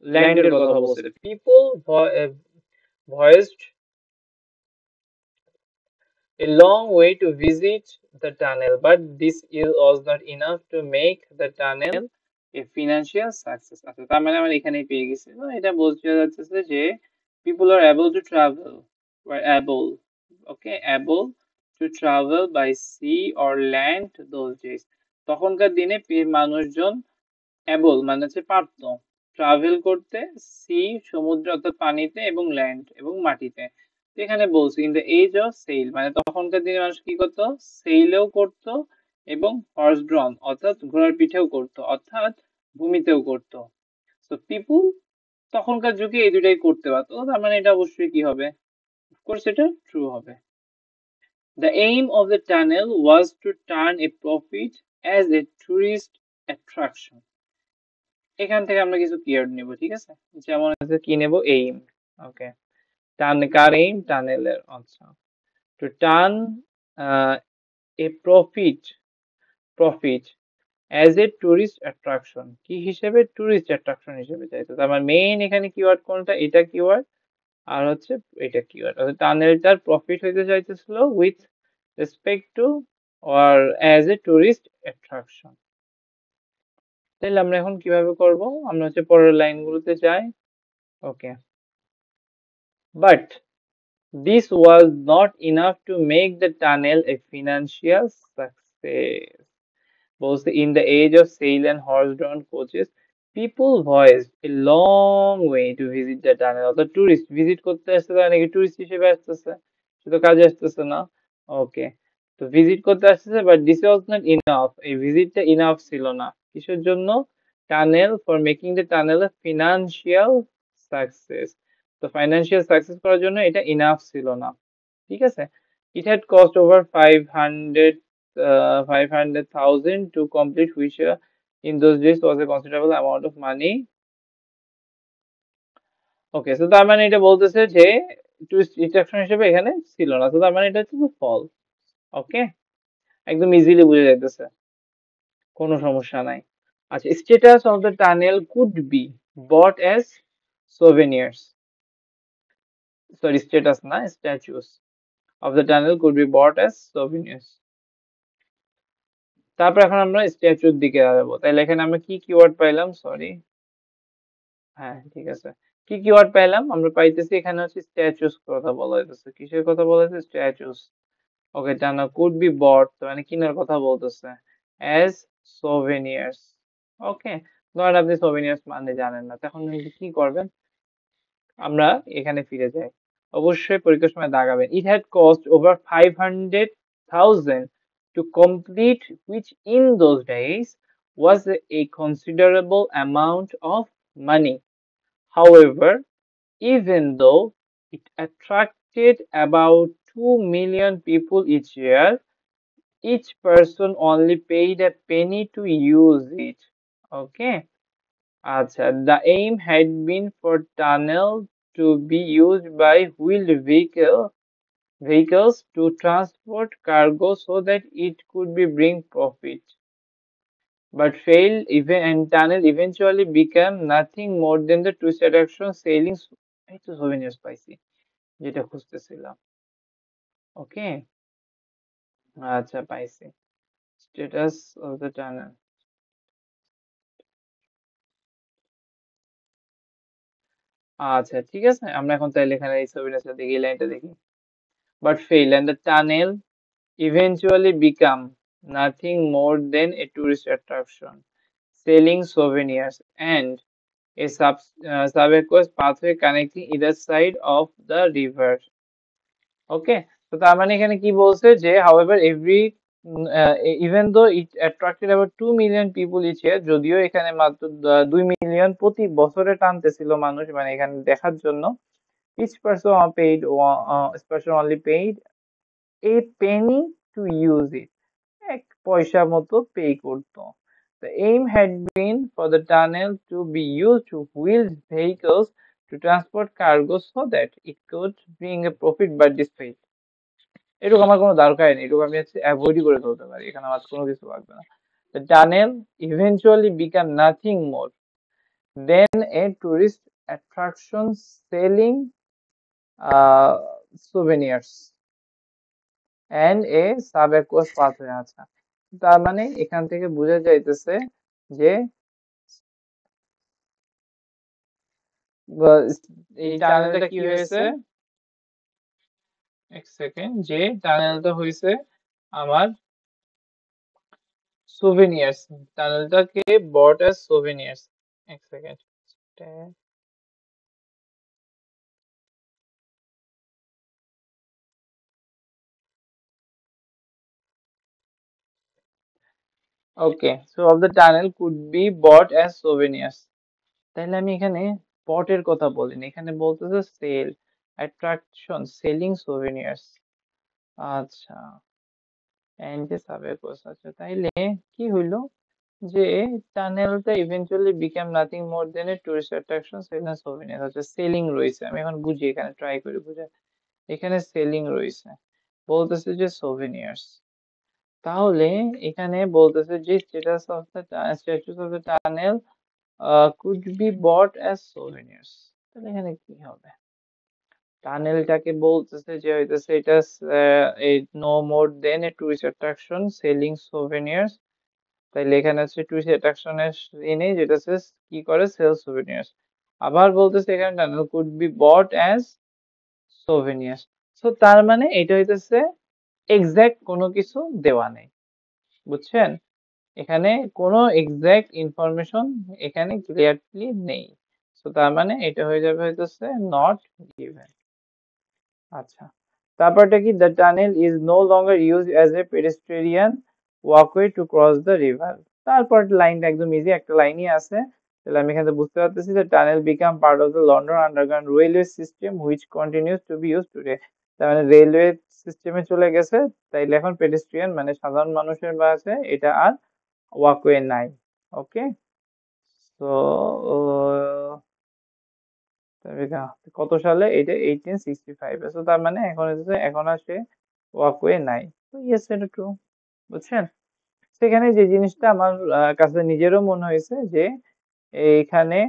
ল্যান্ডের কথা বলছে। People voyaged a long way to visit the tunnel, but this was not enough to make the tunnel a financial success. আচ্ছা, তার মানে আমরা এখানেই পেয়ে গেছি। তো এটা বলতে যাচ্ছে যে people are able to travel, were able, okay, able to travel by sea or land those days. তখনকার দিনে মানুষজন অ্যাবল মানে হচ্ছে পারতো, ট্রাভেল করতে, সি সমুদ্র অর্থাৎ পানিতে, এবং ল্যান্ড এবং মাটিতে। তো এখানে বলছি in the age of sail, মানে তখনকার দিনে মানুষ কি করতো, সেইলেও করতো এবং হর্স ড্রন অর্থাৎ ঘোড়ার পিঠেও করতো, অর্থাৎ ভূমিতেও করতো। তো পিপুল তখনকার যুগে এই দুটাই করতে পারতো, তার মানে এটা অবশ্যই কি হবে, অফকোর্স এটা ট্রু হবে। The aim of the tunnel was to turn a profit as a tourist attraction. এখান থেকে আমরা কিছু কিওয়ার্ড নিব, ঠিক আছে, যেমন আছে কি নেব, এইম। ওকে, টান কার এইম, টানেলের, আচ্ছা, to turn A profit, profit as a tourist attraction, কি হিসেবে? টুরিস্ট অ্যাট্রাকশন হিসেবে চাইতো। তার মানে মেইন এখানে কিওয়ার্ড কোনটা? এটা কিওয়ার্ড, আর হচ্ছে এটা কিওয়ার্ড। অর্থাৎ টানেলটার প্রফিট হইতে চাইতেছিল with respect to or as a tourist attraction. তাহলে আমরা এখন কিভাবে করব? আমরা হচ্ছে পরের লাইনগুলোতে যাই। ওকে, but this was not enough to make the tunnel a financial success. Both in the age of sail and horse-drawn coaches, people voyaged a long way to visit the tunnel. অর্থাৎ টুরিস্ট ভিজিট করতে আসছে, তারা নাকি tourist হিসেবে আসতেছে, শুধু কাজে আসতেছে না। ওকে, তো ভিজিট করতে আসতেছে, but this was not enough, এই ভিজিটটা ইনাফ ছিল না। কিসের জন্য? Tunnel, for making the tunnel A financial success. তো ফাইন্যান্সিয়াল সাকসেস করার জন্য এটা ইনাফ ছিল না। ঠিক আছে, it had cost over 500,000 to complete, which in those days was a considerable amount of money. ওকে, তো তার মানে এটা বলতেছে যে টুরিস্ট অ্যাট্রাকশন হিসেবে এখানে ছিল না, তো তার মানে এটা হচ্ছে ফল। ওকে, একদম ইজিলি বুঝে যাইতেছে, কোনো সমস্যা নাই। আচ্ছা, status of the tunnel could be bought as souvenirs, sorry status না, statues of the tunnel could be bought as souvenirs. তারপর এখন আমরা স্ট্যাচুর দিকে যাবো। তাহলে এখানে আমরা কি কিওয়ার্ড পাইলাম? সরি, হ্যাঁ ঠিক আছে, কি কিওয়ার্ড পাইলাম? আমরা পাইতেছি এখানে হচ্ছে স্ট্যাচুস কথা বলা হইতেছে। কিসের কথা বলা হইতেছে? স্ট্যাচুস। ওকে, টানা কুড বি বট, মানে কিনার কথা বলতেছে, অ্যাজ সোভেনিয়ার্স। ওকে, ধরেন আপনি সোভেনিয়ার্স মানে জানেন না, তখন কি করবেন? আমরা এখানে ফিরে যাই, অবশ্যই পরীক্ষার সময় দাগাবেন। It had cost over 500,000 to complete, which in those days was a considerable amount of money. However, even though it attracted about 2 million people each year, each person only paid a penny to use it. Okay, আচ্ছা, the aim had been for tunnel to be used by wheeled vehicles to transport cargo so that it could be bring profit, but failed even, and tunnel eventually became nothing more than the tourist attraction selling এই তো souvenirs পাইছি যেটা খুঁজতেছিলাম। ওকে, আচ্ছা পাইছি, status of the tunnel. আচ্ছা ঠিক আছে, আমরা এখন তাইলে এখানে এই souvenirs দেখি, এই লাইনটা দেখি। But failed, and the tunnel eventually become nothing more than a tourist attraction, selling souvenirs and a subaqueous pathway connecting either side of the river. ওকে, তো তার মানে এখানে কি বলছে যে however every even though it attracted about 2 million people each year, যদিও এখানে মাত্র 2 মিলিয়ন প্রতি বছরে টানতেছিল মানুষ মানে এখানে দেখার জন্য, each person paid each person only paid a penny to use it, এক পয়সা মতো পে করতো। The aim had been for the tunnel to be used to wheeled vehicles to transport cargo so that it could bring a profit, but this failed. এটুকু আমার কোনো দরকারই নেই, এটুকু আমি হচ্ছে অ্যাভয়েডই করে চলতে পারি, এখানে আমার কোনো কিছু লাগবে না। The tunnel eventually became nothing more than a tourist attraction selling uh, souvenirs and a subaqueous pathway। আচ্ছা, তার মানে এখান থেকে বোঝা যাইতেছে যে এই টানেলটা কি হয়েছে, এক সেকেন্ড, যে টানেলটা হয়েছে আমার সোভেনিয়ার্স, টানেলটাকে বট অ্যাজ সোভেনিয়ার্স। এক second, okay, so of the tunnel could be bought as souvenirs. তাহলে আমি এখানে বটের কথা বলিনি, এখানে বলতেছে সেল অ্যাট্রাকশন সেলিং সোভেনিয়ার্স। আচ্ছা, এন্ড সাবেকোস। আচ্ছা তাইলে কি হইলো যে টানেলটা ইভেন্চুয়ালি বিকাম নাথিং মোর দেন এ টুরিস্ট অ্যাট্রাকশন সেলিং সোভেনিয়ার। আচ্ছা, সেলিং রয়েছে, আমি এখন বুঝি, এখানে ট্রাই করে বুঝাই। এখানে সেলিং রয়েছে, বলতেছে যে সোভেনিয়ার্স, তাহলে এখানে বলতেছে যে status of the tunnel could be bought as souvenirs। তাহলে এখানে কি হবে? টানেলটাকে বলতেছে যে হইতেছে এটা নো মোর দেন এ টুরিস্ট অ্যাট্রাকশন সেলিং সোভেনিয়ার্স। তাইলে এখানে হচ্ছে টুরিস্ট অ্যাট্রাকশনের নেই, যেটা হচ্ছে কি করে সেল সোভেনিয়ার্স। আবার বলতেছে এখানে tunnel could be bought as souvenirs. So তার মানে এটা হইতেছে এক্সাক্ট কোনো কিছু দেওয়া নেই, বুঝছেন? এখানে কোনো এক্সাক্ট ইনফরমেশন এখানে ক্লিয়ারলি নেই। সো তার মানে এটা হয়ে যাবে হইতেছে নট গিভেন। আচ্ছা, তারপরটা কি? The tunnel is no longer use as a pedestrian walkway to cross the river. তারপর লাইনটা একদম ইজি, একটা লাইনই আছে। তাহলে আমি এখানে বুঝতে পারতেছি যে tunnel became part of the London underground railway system which continues to be use today. তার মানে রেলওয়ে সিস্টেমে চলে গেছে, তাইলে এখন পেডেস্ট্রিয়ান মানে সাধারণ মানুষের আছে এটা আর ওয়াকওয়ে নাই। ওকে, তো কত সালে? এটা 1865 এ। তো তার মানে এখন হচ্ছে এখন আর সে ওয়াকওয়ে নাই। তো ইয়েস, এটা ট্রু, বুঝছেন? সেখানে যে জিনিসটা আমার কাছে নিজেরও মনে হয়েছে যে এইখানে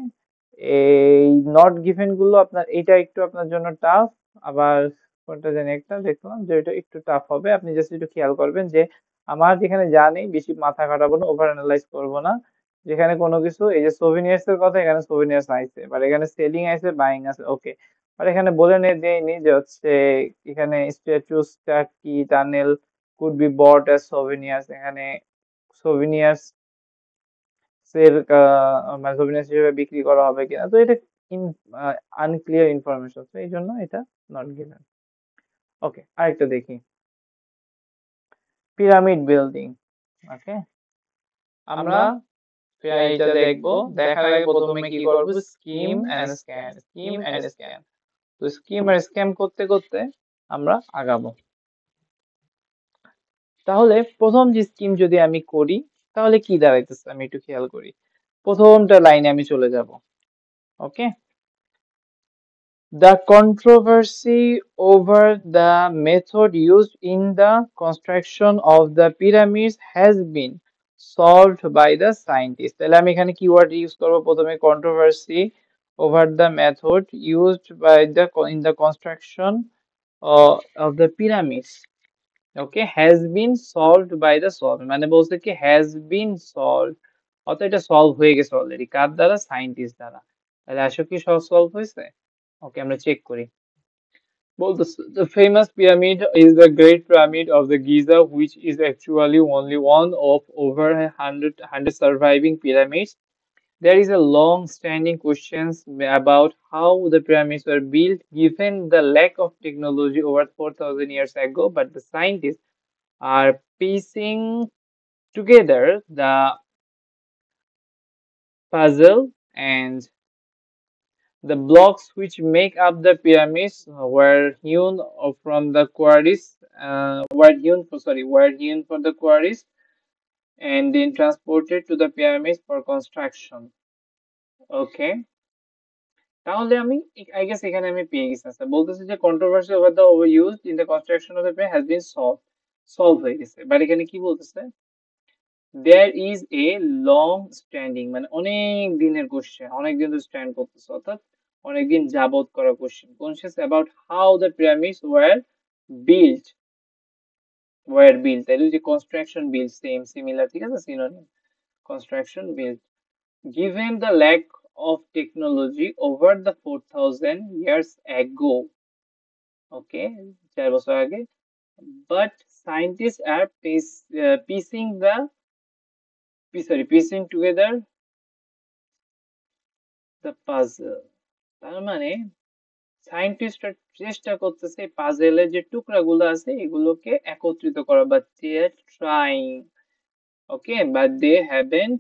এই নট গিভেন গুলো আপনার এটা একটু আপনার জন্য টাফ। আবার কোনটা জানি একটা দেখলাম যে এটা একটু টাফ হবে, আপনি জাস্ট একটু খেয়াল করবেন যে আমার যেখানে যা নেই বেশি মাথা খাটাবো না, ওভার অ্যানালাইজ করবো না। যেখানে কোনো কিছু, এই যে সোভিনিয়ার্স এর কথা, এখানে সোভিনিয়ার্স আইছে, বাট এখানে সেলিং আইছে, বাইং আছে, ওকে। আর এখানে বলে দেয়নি যে হচ্ছে এখানে স্ট্যাচুস কি tunnel could be bought as souvenirs. এখানে সোভিনিয়ার্স এর মানে সোভিনিয়ার্স হিসেবে বিক্রি করা হবে কিনা, তো এটা আনক্লিয়ার ইনফরমেশন, তো এই জন্য এটা নট গিভেন। ওকে, আরেকটা দেখি, পিরামিড বিল্ডিং। ওকে, আমরা এটা দেখবো। দেখার আগে প্রথমে কি করব? Skim and scan, skim and scan. তো স্কিম আর স্ক্যাম করতে করতে আমরা আগাবো। তাহলে প্রথম যে স্কিম যদি আমি করি তাহলে কি দাঁড়াইতেছে আমি একটু খেয়াল করি। প্রথমটা লাইনে আমি চলে যাব। ওকে, the controversy over the method used in the construction of the pyramids has been solved by the scientists। তাহলে আমি এখানে কিওয়ার্ড ইউজ করব প্রথমে, controversy over the method used by the in the construction of the pyramids। Okay, has been solved by the solve মানে বলছে কি has been solve, অর্থাৎ এটা সলভ হয়ে গেছে অলরেডি। কার দ্বারা? সায়েন্টিস্ট দ্বারা। তাহলে আসলে কি সলভ হয়েছে? ওকে, আমরা চেক করি। বলতেছে the famous pyramid is the Great Pyramid of the Giza, which is actually only one of over 100 surviving pyramids. There is a long-standing questions about how the pyramids were built given the lack of technology over 4,000 years ago, but the scientists are piecing together the puzzle, and the blocks which make up the pyramids were hewn from the quarries, were hewn from the quarries and then transported to the pyramids for construction. Okay, তাহলে আমি I guess এখানে আমি পেয়ে গেছি। আচ্ছা, বলতেছে যে controversy over the overuse in the construction of the pyramid has been solved হয়ে গেছে, বাট এখানে কি বলতেছে? There is a long standing মানে অনেক দিনের কোশ্চেন, অনেক দিন ধরে স্ট্যান্ড করতেছে, অর্থাৎ অনেক দিন যাবত করা question. Question about how the pyramids built were built, তাহলে যে কনস্ট্রাকশন বিল্ড সেম সিমিলার, ঠিক আছে, synonym construction build given the lack of technology over the 4,000 years ago, okay, 4 বছর আগে, but scientists are piecing together the puzzle। তার মানে সায়েন্টিস্টরা চেষ্টা করতেছে পাজেলের যে টুকরাগুলো আছে এগুলোকে একত্রিত করা, but they are trying, okay, but they haven't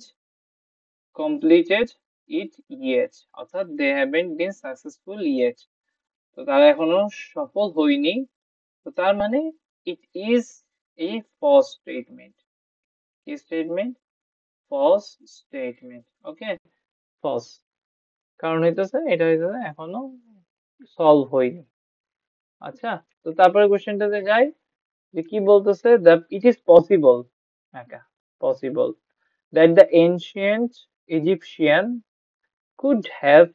completed it yet, অর্থাৎ they haven't been successful yet. তো তারা এখনো সফল হয়নি। তো তার মানে it is a false statement. কি statement? False statement. Okay, false, কারণ হইতেছে এটা হইতেছে এখনো সলভ হয়নি। আচ্ছা, তো তারপরে কোশ্চেনটাতে যাই। যে কি বলতেছে, দ্য ইট ইজ পসিবল, হ্যাঁ possible, that the ancient Egyptian could have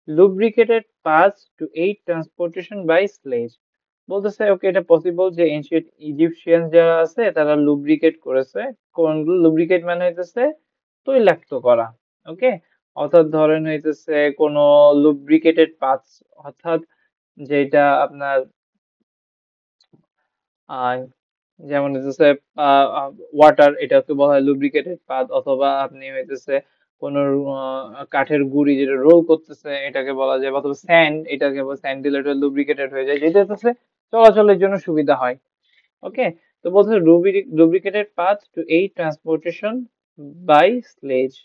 lubricated paths to aid transportation by sledge. বলতেছে ওকে এটা পসিবল যে এনশিয়েন্ট ইজিপশিয়ান যারা আছে তারা লুব্রিকেট করেছে। কোনগুলো লুব্রিকেট মানে হইতেছে তৈলাক্ত করা, ওকে। অর্থাৎ ধরেন হইতেছে কোনো লুব্রিকেটেড পাথ, অর্থাৎ যেটা আপনার আহ যেমন হইতেছে ওয়াটার, এটাকে বলা হয় লুব্রিকেটেড পাথ, অথবা আপনি হইতেছে কোন কাঠের গুঁড়ি যেটা রোল করতেছে এটাকে বলা যায়, অথবা স্যান্ড, এটাকে স্যান্ড দিলে এটা লুব্রিকেটেড হয়ে যায়, যেটা হচ্ছে চলাচলের জন্য সুবিধা হয়, ওকে। তো বলছে lubricated path to aid transportation by sledge।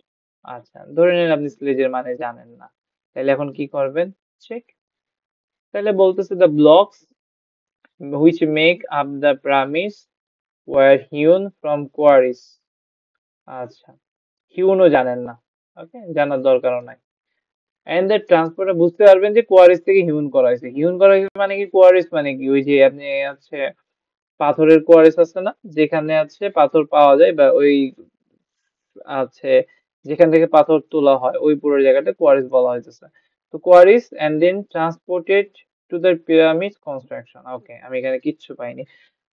আচ্ছা, ধরে নিন আপনি স্লেজের মানে জানেন না, তাহলে এখন কি করবেন, চেক। তাহলে বলতেছে the blocks which make up the pyramids were hewn from quarries। আচ্ছা, hewn ও জানেন না, ওকে, জানার দরকারও নাই। and the transport বুঝতে পারবেন যে কোয়ারিস থেকে হিউন করা হয়েছে। হিউন করা হয়েছে মানে কি, কোয়ারিস মানে কি, ওই যে আপনি হচ্ছে পাথরের কোয়ারিস আছে না, যেখানে আছে পাথর পাওয়া যায়, বা ওই আছে যেখান থেকে পাথর তোলা হয় ওই পুরো জায়গাটা কোয়ারিস বলা হইতেছে। তো quarries and then transported to the pyramid construction. Okay, আমি এখানে কিচ্ছু পাইনি।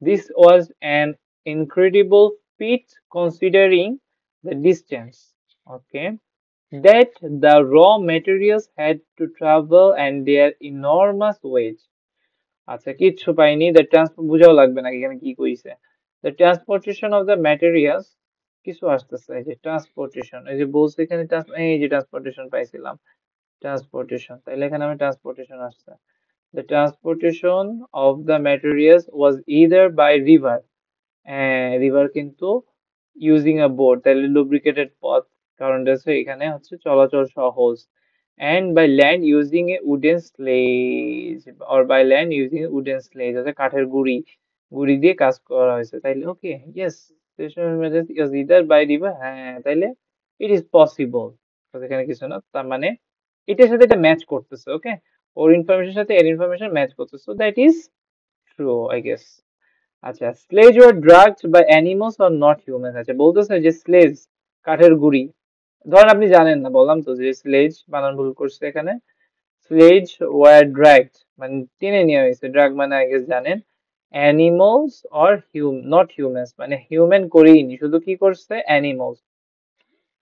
This was an incredible feat considering the distance, okay, that the raw materials had to travel and their enormous weight। আচ্ছা, কিচ্ছু পাইনি, দ্য ট্রান্সপোর্ট বুঝাও লাগবে না এখানে কি কইছে। The transportation of the materials, কিছু আসতেছে, এই যে ট্রান্সপোর্টেশন, এই যে বলছে এখানে এই যে ট্রান্সপোর্টেশন পাইছিলাম, ট্রান্সপোর্টেশন, তাইলে এখানে আমি ট্রান্সপোর্টেশন আসছে। The transportation of the materials was either by river, river কিন্তু ইউজিং আ বোট, তাহলে লুব্রিকেটেড পথ, কারণ হচ্ছে এখানে হচ্ছে চলাচল সহজ, and by land using a wooden sledge, or by land using a wooden sledge, অর্থাৎ কাঠের গুড়ি, গুড়ি দিয়ে কাজ করা হয়েছে, তাইলে okay, yes, is either by river, হ্যাঁ, তাইলে ইট ইজ পসিবল, এখানে কিছু না, তার মানে এটার সাথে এটা ম্যাচ করতেছে, ওকে, ওর ইনফরমেশনের সাথে এর ইনফরমেশন ম্যাচ করতেছে, that is true I guess. আচ্ছা, sledge were dragged by animals or not human. আচ্ছা, বলতেছে যে স্লেজ কাঠের গুড়ি, ধরেন আপনি জানেন না, বললাম তো যে স্লেজ বানান ভুল করছে এখানে। স্লেজ ওয়ার ড্রাগড মানে টেনে নেওয়া হয়েছে, ড্রাগ মানে আই গেস জানেন। অ্যানিমালস অর নট হিউম্যানস মানে হিউম্যান করেইনি, শুধু কি করছে, animals.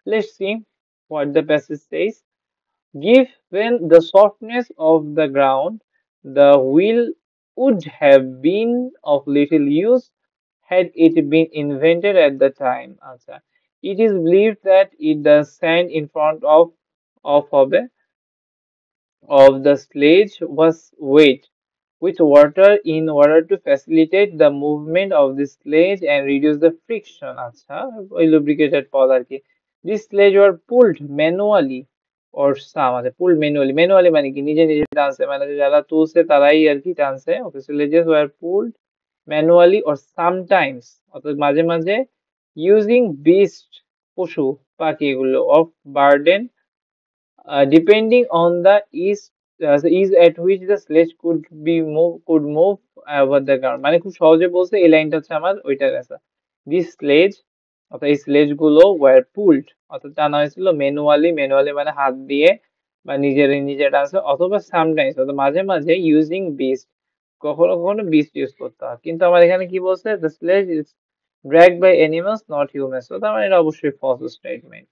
Let's see what the passage says. Given the softness of the ground, the wheel would have been of little use had it been invented at the time. আচ্ছা, it is believed that it the sand in front of the sledge was wet with water in order to facilitate the movement of the sledge and reduce the friction। আচ্ছা, ওই lubricated পদ আর কি। This sledge were pulled manually or some, আচ্ছা pulled manually, manually মানে কি, নিজে নিজে টানছে, মানে যারা তুলছে তারাই আর কি টানছে। Okay, sledges were pulled manually or sometimes, অর্থাৎ মাঝে মাঝে using beast, পশু, পাখি এগুলো, of burden, depending on the ease at which the sledge could move over the ground। মানে খুব সহজে বলছে, এই লাইনটা হচ্ছে আমার ওইটার আছে। This sledge, অর্থাৎ এই স্লেজ গুলো were pulled, অর্থাৎ টানা হয়েছিল ম্যানুয়ালি, ম্যানুয়ালি মানে হাত দিয়ে বা নিজে টানছে, অথবা সামটাইমস অর্থাৎ মাঝে মাঝে ইউজিং বিস্ট, কখনো কখনো বিস্ট ইউজ করতে হয়। কিন্তু আমার এখানে কি বলছে, the sledge is dragged by animals not humans, তো তার মানে এটা অবশ্যই ফলস স্টেটমেন্ট,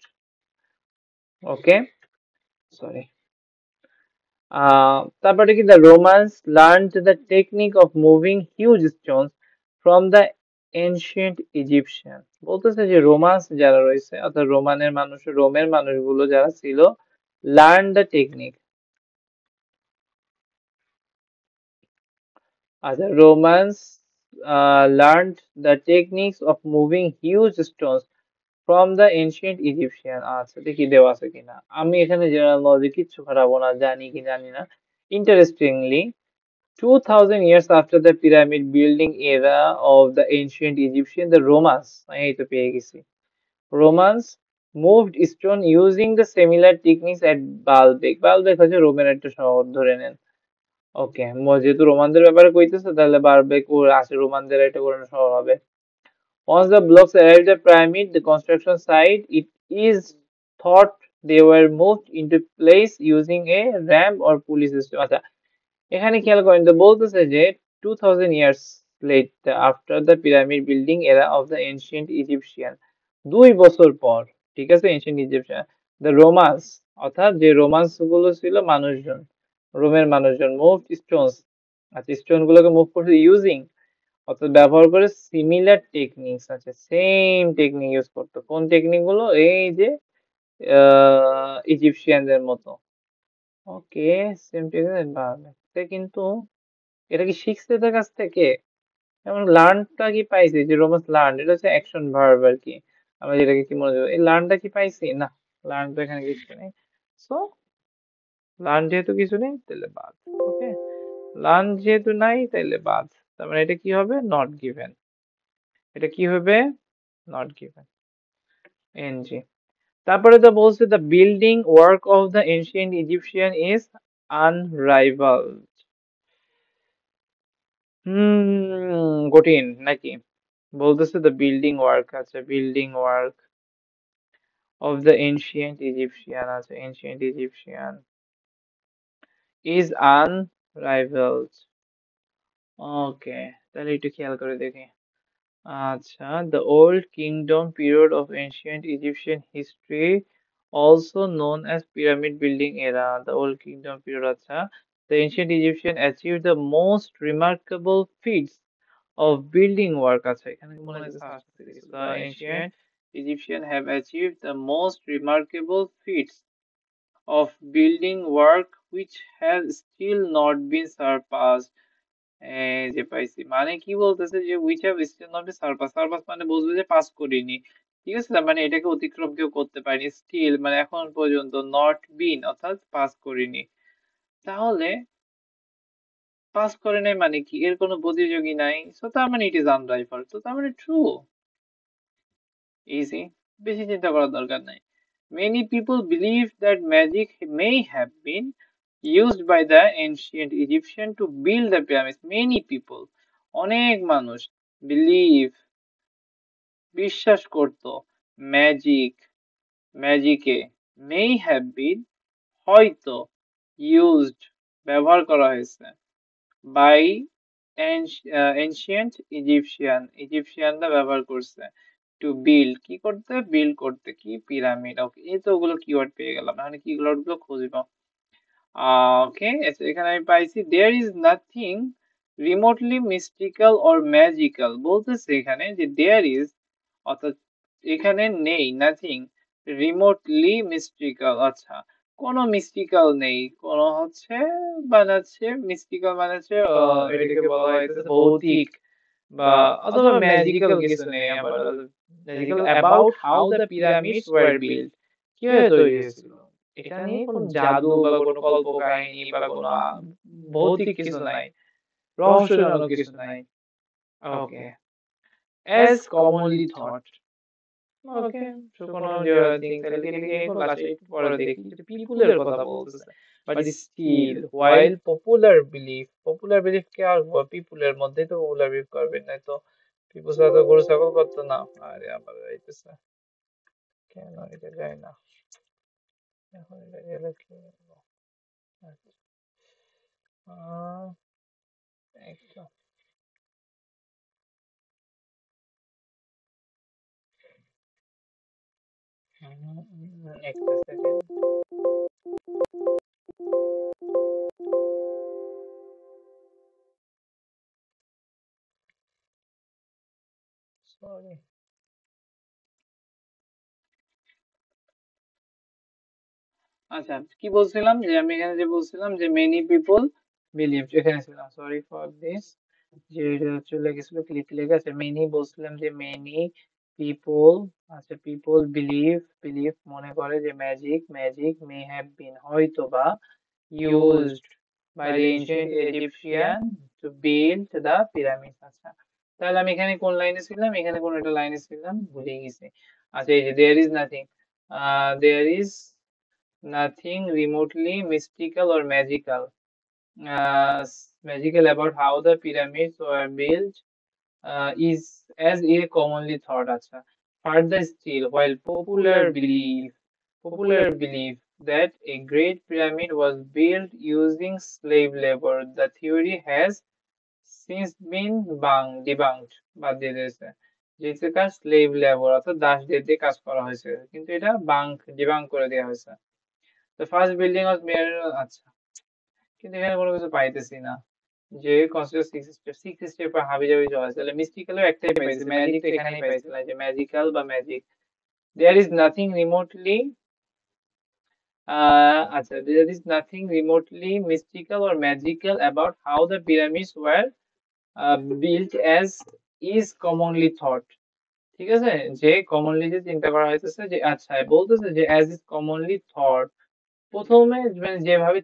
ওকে, সরি। তারপরে কি, the romance learned the technique of moving huge Stones from the ancient Egyptian. বলতেছে যে রোমান্স যারা রয়েছে, অর্থাৎ রোমের মানুষগুলো যারা ছিল, লার্ন দ্য টেকনিক, আচ্ছা, romance learned the techniques of moving huge Stones from the ancient Egyptian. আচ্ছা, দেখি দেওয়া আছে কিনা, আমি এখানে জেনারেল নলেজে কিচ্ছু খারাপ না, জানি কি জানি না। Interestingly, 2000 years after the pyramid building era of the ancient Egyptian, the Romans, এই তো পেয়ে গেছি, Romans moved stone using the similar techniques at Baalbek। বালবেক হচ্ছে রোমের একটা শহর, ধরে নেন। ওকে, যেহেতু রোমানদের ব্যাপারে কইতেছে তাহলে বারবেক ওর আছে রোমানদের এটা করে সহজ হবে। Once the blocks arrived at pyramid, the construction site, it is thought they were moved into place using a ramp or pulley system. আচ্ছা, এখানে খেয়াল করেন তো বলতেছে যে 2000 years later after the pyramid building era of the ancient Egyptian, 2 বছর পর, ঠিক আছে, ancient Egyptian, the Romans, অর্থাৎ যে রোমান্স গুলো ছিল মানুষজন, রোমের মানুষজন মুভ স্টোনস, আচ্ছা স্টোন গুলোকে মুভ করছে ইউজিং, অর্থাৎ ব্যবহার করে সিমিলার টেকনিক্স, আছে সেম টেকনিক ইউজ করতো। কোন টেকনিক গুলো? এই যে ইজিপশিয়ানদের মতো। ওকে, সেম টেকনিক কিন্তু এটা কি শিখছে এদের কাছ থেকে? যেমন লার্নটা কি পাইছি, যে রোমান্স লার্ন এটা হচ্ছে অ্যাকশন ভার্ব আর কি, আমরা যেটাকে কি মনে করবো, এই লার্নটা কি পাইছি? না, লার্ন তো এখানে কিছু নেই। সো লার্ন যেহেতু কিছু নেই তাহলে বাদ। ওকে, লার্ন যেহেতু নাই তাহলে বাদ, তার মানে এটা কি হবে? Not given. এটা কি হবে? Not given, NG. তারপরে তো বলছে the building work of the ancient Egyptian is unrivalled. কঠিন নাকি? বলতেছে দ্য বিল্ডিং ওয়ার্ক, আছে building work of the ancient Egyptian, আছে ancient Egyptian is unrivalled. Okay, তাহলে একটু খেয়াল করে দেখি। আচ্ছা, the old kingdom period of ancient Egyptian history, also known as pyramid building era, the old kingdom period, আচ্ছা, the ancient Egyptian achieved the most remarkable feats of building work, আচ্ছা এখানে মনে হয় যে first থেকে ছিল। The ancient Egyptian have achieved the most remarkable feats of building work which have still not been surpassed. এই যে পাইছি, মানে কি বলতেছে যে which have still not surpass, surpass মানে বুঝবে যে পাস করিনি, ঠিক আছে, তার মানে এটাকে অতিক্রম কেউ করতে পারেনি, স্টিল মানে এখন পর্যন্ত, নট বিন অর্থাৎ পাস করিনি, তাহলে পাস করে নাই মানে কি, এর কোনো প্রতিযোগী নাই, সো তার মানে ইট ইজ আনরাইভাল, তো তার মানে ট্রু। ইজি, বেশি চিন্তা করার দরকার নাই। Many people believe that magic may have been used by the ancient Egyptian to build the pyramids. Many people, অনেক মানুষ, believe, বিশ্বাস করত, ম্যাজিক, ম্যাজিকে, may have been, হয়তো, used, ব্যবহার করা হয়েছে, by ancient Egyptian, ইজিপশিয়ানরা ব্যবহার করছে, টু বিল্ড, কি করতে? বিল্ড করতে, কি? পিরামিড। ওকে, এই তো ওগুলো কিওয়ার্ড পেয়ে গেলাম, এখন কিওয়ার্ড গুলো খুঁজব। ওকে, এখানে আমি পাইছি there is nothing remotely mystical or magical, বলতেছে এখানে যে দেয়ার ইজ, অর্থাৎ এখানে নেই, নাথিং রিমোটলি মিস্টিক্যাল, আচ্ছা কোনো মিস্টিক্যাল নেই, কোনো হচ্ছে বানাচ্ছে, মিস্টিক্যাল বানাচ্ছে, এটাকে বলা হয়েছে ভৌতিক বা অথবা ম্যাজিক্যাল কিছু নেই, আবার magical about how the pyramids were built, কিভাবে তৈরি হয়েছিল, এটা নিয়ে কোনো জাদু বা কোনো কল্পকাহিনী বা কোনো ভৌতিক কিছু নাই, রহস্যজনক কিছু নাই। ওকে, as commonly thought, ওকে, সো কোনো যে থিং, তাহলে এটাকে এখন লাস্টে একটু পরে দেখি যে পিপুলের কথা বলতেছে, but still while popular belief, popular belief কে আর পিপুলের মধ্যেই তো পপুলার বিলিফ করবেন, না তো পিপুল ছাড়া তো গরু ছাগল করতো না। আরে আবার যাইতেছে, কেন এটা যায় না, এখন এটা গেলে কি হলো? আচ্ছা, একটা একটা সেকেন্ড, সরি। আচ্ছা, কি বলছিলাম, যে আমি এখানে যে বলছিলাম যে মেনি পিপল বিলিভ, এখানে ছিলাম, সরি ফর দিস, যে এটা চলে গেছিল, ক্লিক লেগে আছে, মেনি বলছিলাম যে মেনি পিপল, আচ্ছা পিপল বিলিভ, বিলিভ মনে করে যে magic, magic may have been হয়তো বা used by the ancient Egyptian to build the pyramids, আচ্ছা তাহলে আমি এখানে কোন লাইনে ছিলাম, এখানে কোন একটা লাইনে ছিলাম, ভুলে গেছি। আচ্ছা এই যে there is nothing, there is nothing remotely mystical or magical, magical about how the pyramids were built is as a commonly thought. Acha. Further still, while popular belief that a great pyramid was built using slave labor, the theory has since been debunked, বাদ দিয়ে দিয়েছে। যেহেতু কাজ slave labour অর্থাৎ দাসদের দিয়ে কাজ করা হয়েছে, কিন্তু এটা ডিবাঙ্ক করে দেওয়া হয়েছে। The first building was made, আচ্ছা, কিন্তু এখানে কোনো কিছু পাইতেছি না। যে কনসেপ্ট সিক্স স্টেপ হাবি জাবি চলে তাহলে মিস্টিক্যালও একটাই পাইছি, ম্যাজিক তো এখানেই পাইছিলাম, যে ম্যাজিক্যাল বা magic. There is nothing remotely আচ্ছা, there is nothing remotely mystical or magical about how the pyramids were built as is commonly thought। ঠিক আছে, যে কমনলি যে চিন্তা করা হইতেছে, যে আচ্ছা বলতেছে যে as is commonly thought, প্রথমে মানে যেভাবে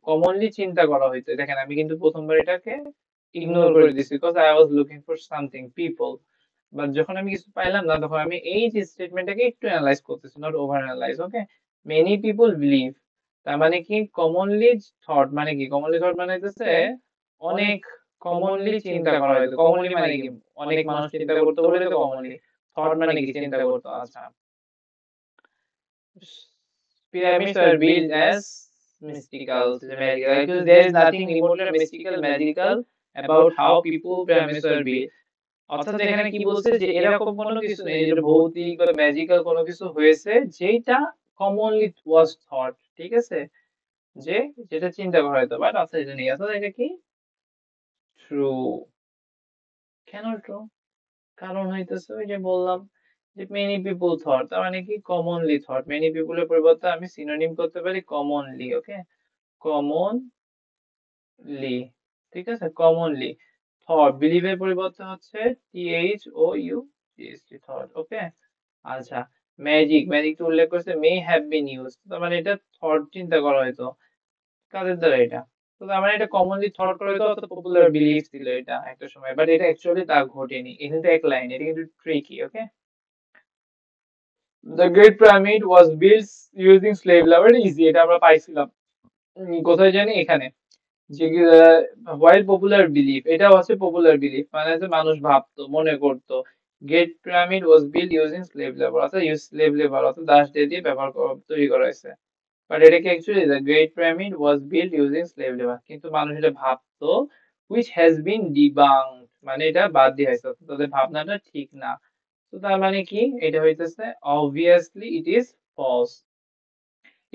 কমনলি চিন্তা করা হইতো, দেখেন আমি কিন্তু প্রথমবার এটাকে ইগনোর করে দিছি because I was looking for something people, but যখন আমি কিছু পাইলাম না তখন আমি এই যে স্টেটমেন্টটাকে একটু অ্যানালাইজ করতেছি, not over analyse. Okay, many people believe, তার মানে কি কমনলি থট মানে কি, কমনলি থট মানে হচ্ছে অনেক কমনলি চিন্তা করা হয়তো। কমনলি মানে কি, অনেক মানুষ চিন্তা করতে বলে তো কমনলি। থট মানে কি, চিন্তা করতো। আচ্ছা, pyramids were built as mystical, magical, because there is nothing remotely mystical, magical about how people pyramids were built। অর্থাৎ এখানে কি বলছে যে এরকম কোনো কিছু নেই যেটা ভৌতিক বা ম্যাজিক্যাল কোনো কিছু হয়েছে যেটা কমনলি ওয়াজ থট। ঠিক আছে, যে যেটা চিন্তা করা হয়তো, বাট অর্থাৎ এটা নেই। অর্থাৎ এটা কি ট্রু। কেন ট্রু? কারণ হইতেছে ওই যে বললাম যে মেনি পিপল থট, তার মানে কি কমনলি থট। মেনি পিপলের পরিবর্তে আমি সিনোনিম করতে পারি কমনলি। ওকে, কমনলি, ঠিক আছে, কমনলি থট। বিলিভের পরিবর্তে হচ্ছে THOUGHT, থট। ওকে, আচ্ছা, ম্যাজিক তো উল্লেখ করছে মে হ্যাভ বিন ইউজ, তার মানে এটা থট চিন্তা করা হয়তো। কাদের দ্বারা এটা? তো তার মানে এটা কমনলি থট করা হয়তো, অর্থাৎ পপুলার বিলিফ ছিল এটা একটা সময়, বাট এটা অ্যাকচুয়ালি তা ঘটেনি। এটা কিন্তু এক লাইন, এটা কিন্তু tricky. Okay, the great pyramid was built using slave labour, easy, এটা আমরা পাইছিলাম। কোথায় জানি, এখানে, যে হোয়াইল পপুলার বিলিফ, এটা হচ্ছে পপুলার বিলিফ মানে হচ্ছে মানুষ ভাবতো, মনে করতো great pyramid was built using slave labour, অর্থাৎ ইউজ স্লেভ লেবার অর্থাৎ দাসদের দিয়ে তৈরি করা হয়েছে। বাট এটাকে actually the great pyramid was built using slave labour, কিন্তু মানুষ এটা ভাবতো, হুইচ হ্যাজ বিন ডিবাঙ্কড, মানে এটা বাদ দিয়ে হয়েছে, অর্থাৎ তাদের ভাবনাটা ঠিক না। তো তার মানে কি, এটা হইতেছে obviously it is false.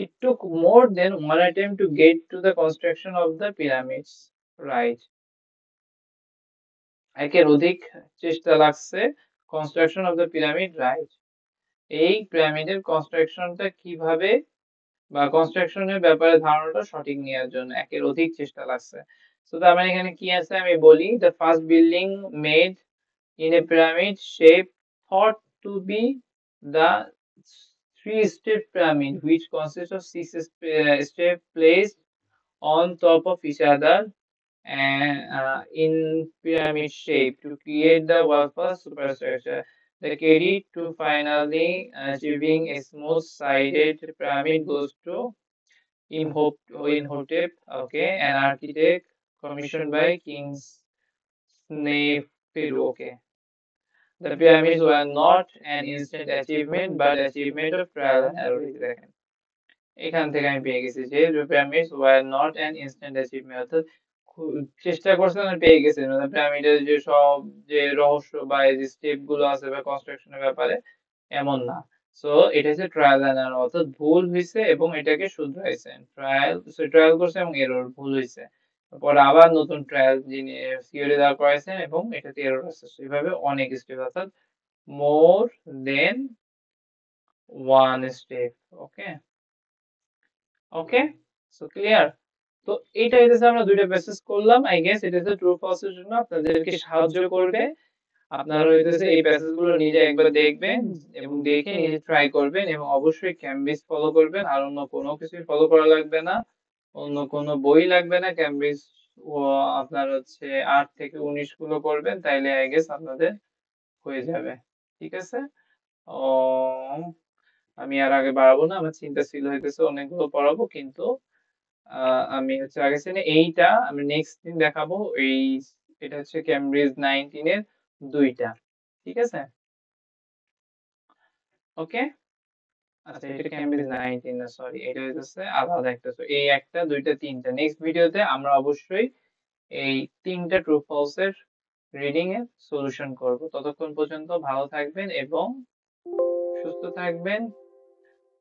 It took more than one attempt to get to the construction of the pyramids, right? একের অধিক চেষ্টা লাগছে construction of the pyramid, right. এই পিরামিডের কনস্ট্রাকশনটা কিভাবে বা কনস্ট্রাকশনের ব্যাপারে ধারণাটা সঠিক নেওয়ার জন্য একের অধিক চেষ্টা লাগছে। তো তার মানে এখানে কি আছে আমি বলি, the first building made in a pyramid shape thought to be the three-step pyramid, which consists of six steps placed on top of each other and in pyramid shape to create the world's first superstructure. The credit to finally achieving a smooth-sided pyramid goes to Imhotep, okay, an architect commissioned by King Sneferu. Okay. The pyramids were not an instant achievement, but achievement of trial and error. দেখেন, এখান থেকে আমি পেয়ে গেছি যে the pyramids were not an instant achievement, অর্থাৎ চেষ্টা করছেন আর পেয়ে গেছেন। পিরামিডের যে সব যে রহস্য বা এই যে স্টেপ গুলো আছে বা কনস্ট্রাকশনের ব্যাপারে, এমন না। সো এটা হচ্ছে ট্রায়াল এন্ড এরর, অর্থাৎ ভুল হয়েছে এবং এটাকে শুধরাইছেন। ট্রায়াল করছে এবং এরর, ভুল হয়েছে, পরে আবার নতুন ট্রায়াল যিনি থিওরি দাঁড় করাইছেন এবং এটাতে এরর আছে। এইভাবে অনেক স্টেপ, অর্থাৎ more than one step। ওকে, ওকে, সো ক্লিয়ার। তো এইটা হইতেছে আমরা দুইটা বেসিস করলাম। আই গেস এটা হচ্ছে ট্রু ফলস এর জন্য আপনাদেরকে সাহায্য করবে। আপনারা হইতেছে এই প্যাসেজ গুলো নিজে একবার দেখবেন এবং দেখে নিজে ট্রাই করবেন এবং অবশ্যই ক্যামব্রিজ ফলো করবেন, আর অন্য কোনো কিছু ফলো করা লাগবে না, অন্য কোনো বই লাগবে না। ক্যামব্রিজ ও আপনার হচ্ছে 8 থেকে 19 গুলো করবেন, তাইলে আই গেস আপনাদের হয়ে যাবে। ঠিক আছে। ও, আমি আর আগে বাড়াবো না, আমার চিন্তা ছিল হইতেছে অনেকগুলো পড়াবো, কিন্তু আমি হচ্ছে আগের শ্রেণী এইটা আমি নেক্সট দিন দেখাবো। এটা হচ্ছে ক্যামব্রিজ 19 এর 2টা। ঠিক আছে? ওকে? আচ্ছা এটা ক্যামব্রিজ 19 না সরি। এটা হইতেছে আলাদা একটা। সো এই 1টা 2টা 3টা। নেক্সট ভিডিওতে আমরা অবশ্যই এই 3টা ট্রু ফলস এর রিডিং এর সলিউশন করব। ততক্ষণ পর্যন্ত ভালো থাকবেন এবং সুস্থ থাকবেন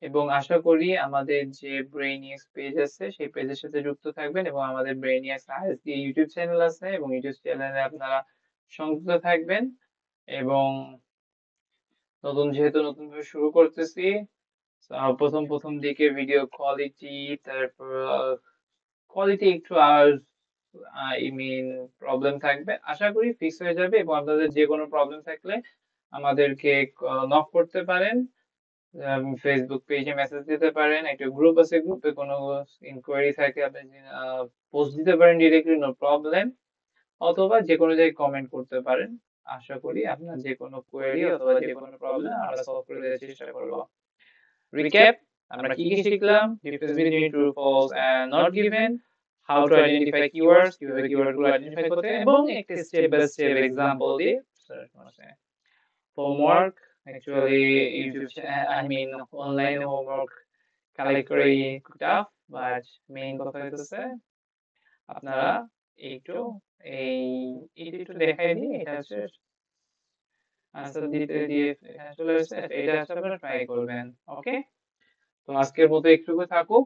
এবং আশা করি আমাদের যে ব্রেইনিয়াক্স পেজ আছে সেই পেজের সাথে যুক্ত থাকবেন এবং আমাদের ব্রেইনিয়াক্স আইএসডি ইউটিউব চ্যানেল আছে এবং ইউটিউব চ্যানেলে আপনারা সংযুক্ত থাকবেন এবং যেহেতু নতুন ভাবে শুরু করতেছি প্রথম দিকে ভিডিও কোয়ালিটি তারপর কোয়ালিটি একটু আই মিন প্রবলেম থাকবে আশা করি ফিক্স হয়ে যাবে এবং আপনাদের যে কোনো প্রবলেম থাকলে আমাদেরকে নক করতে পারেন ফেসবুক পেজে মেসেজ দিতে পারেন একটা গ্রুপ আছে গ্রুপে কোনো ইনকোয়ারি থাকে আপনি পোস্ট দিতে পারেন ডিরেক্টলি নো প্রবলেম অথবা যে কোনো জায়গায় কমেন্ট করতে পারেন আশা করি আপনার যে কোনো কোয়েরি অথবা যে কোনো প্রবলেম আমরা সলভ করে দেওয়ার চেষ্টা করব রিক্যাপ আমরা কি কি শিখলাম difference between true false and not given how to identify keywords কিভাবে কিওয়ার্ড গুলো আইডেন্টিফাই করতে হয় এবং একটা স্টেপ বাই স্টেপ এক্সাম্পল দিয়ে homework actually YouTube I mean online homework collect করে টাফ বাট মেইন কথা হইতেছে আপনারা একটু এই এটা একটু দেখাই দিই এটা হচ্ছে আনসার দিতে দিয়ে এখানে চলে এসেছে এটা হচ্ছে আপনারা ট্রাই করবেন ওকে তো আজকের মতো একটুকু থাকুক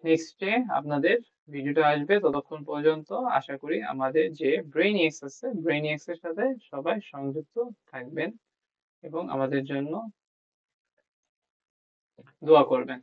নেক্সট ডে আপনাদের ভিডিওটা আসবে ততক্ষণ পর্যন্ত আশা করি আমাদের যে ব্রেইন এক্স আছে ব্রেইন এক্স এর সাথে সবাই সংযুক্ত থাকবেন এবং আমাদের জন্য দোয়া করবেন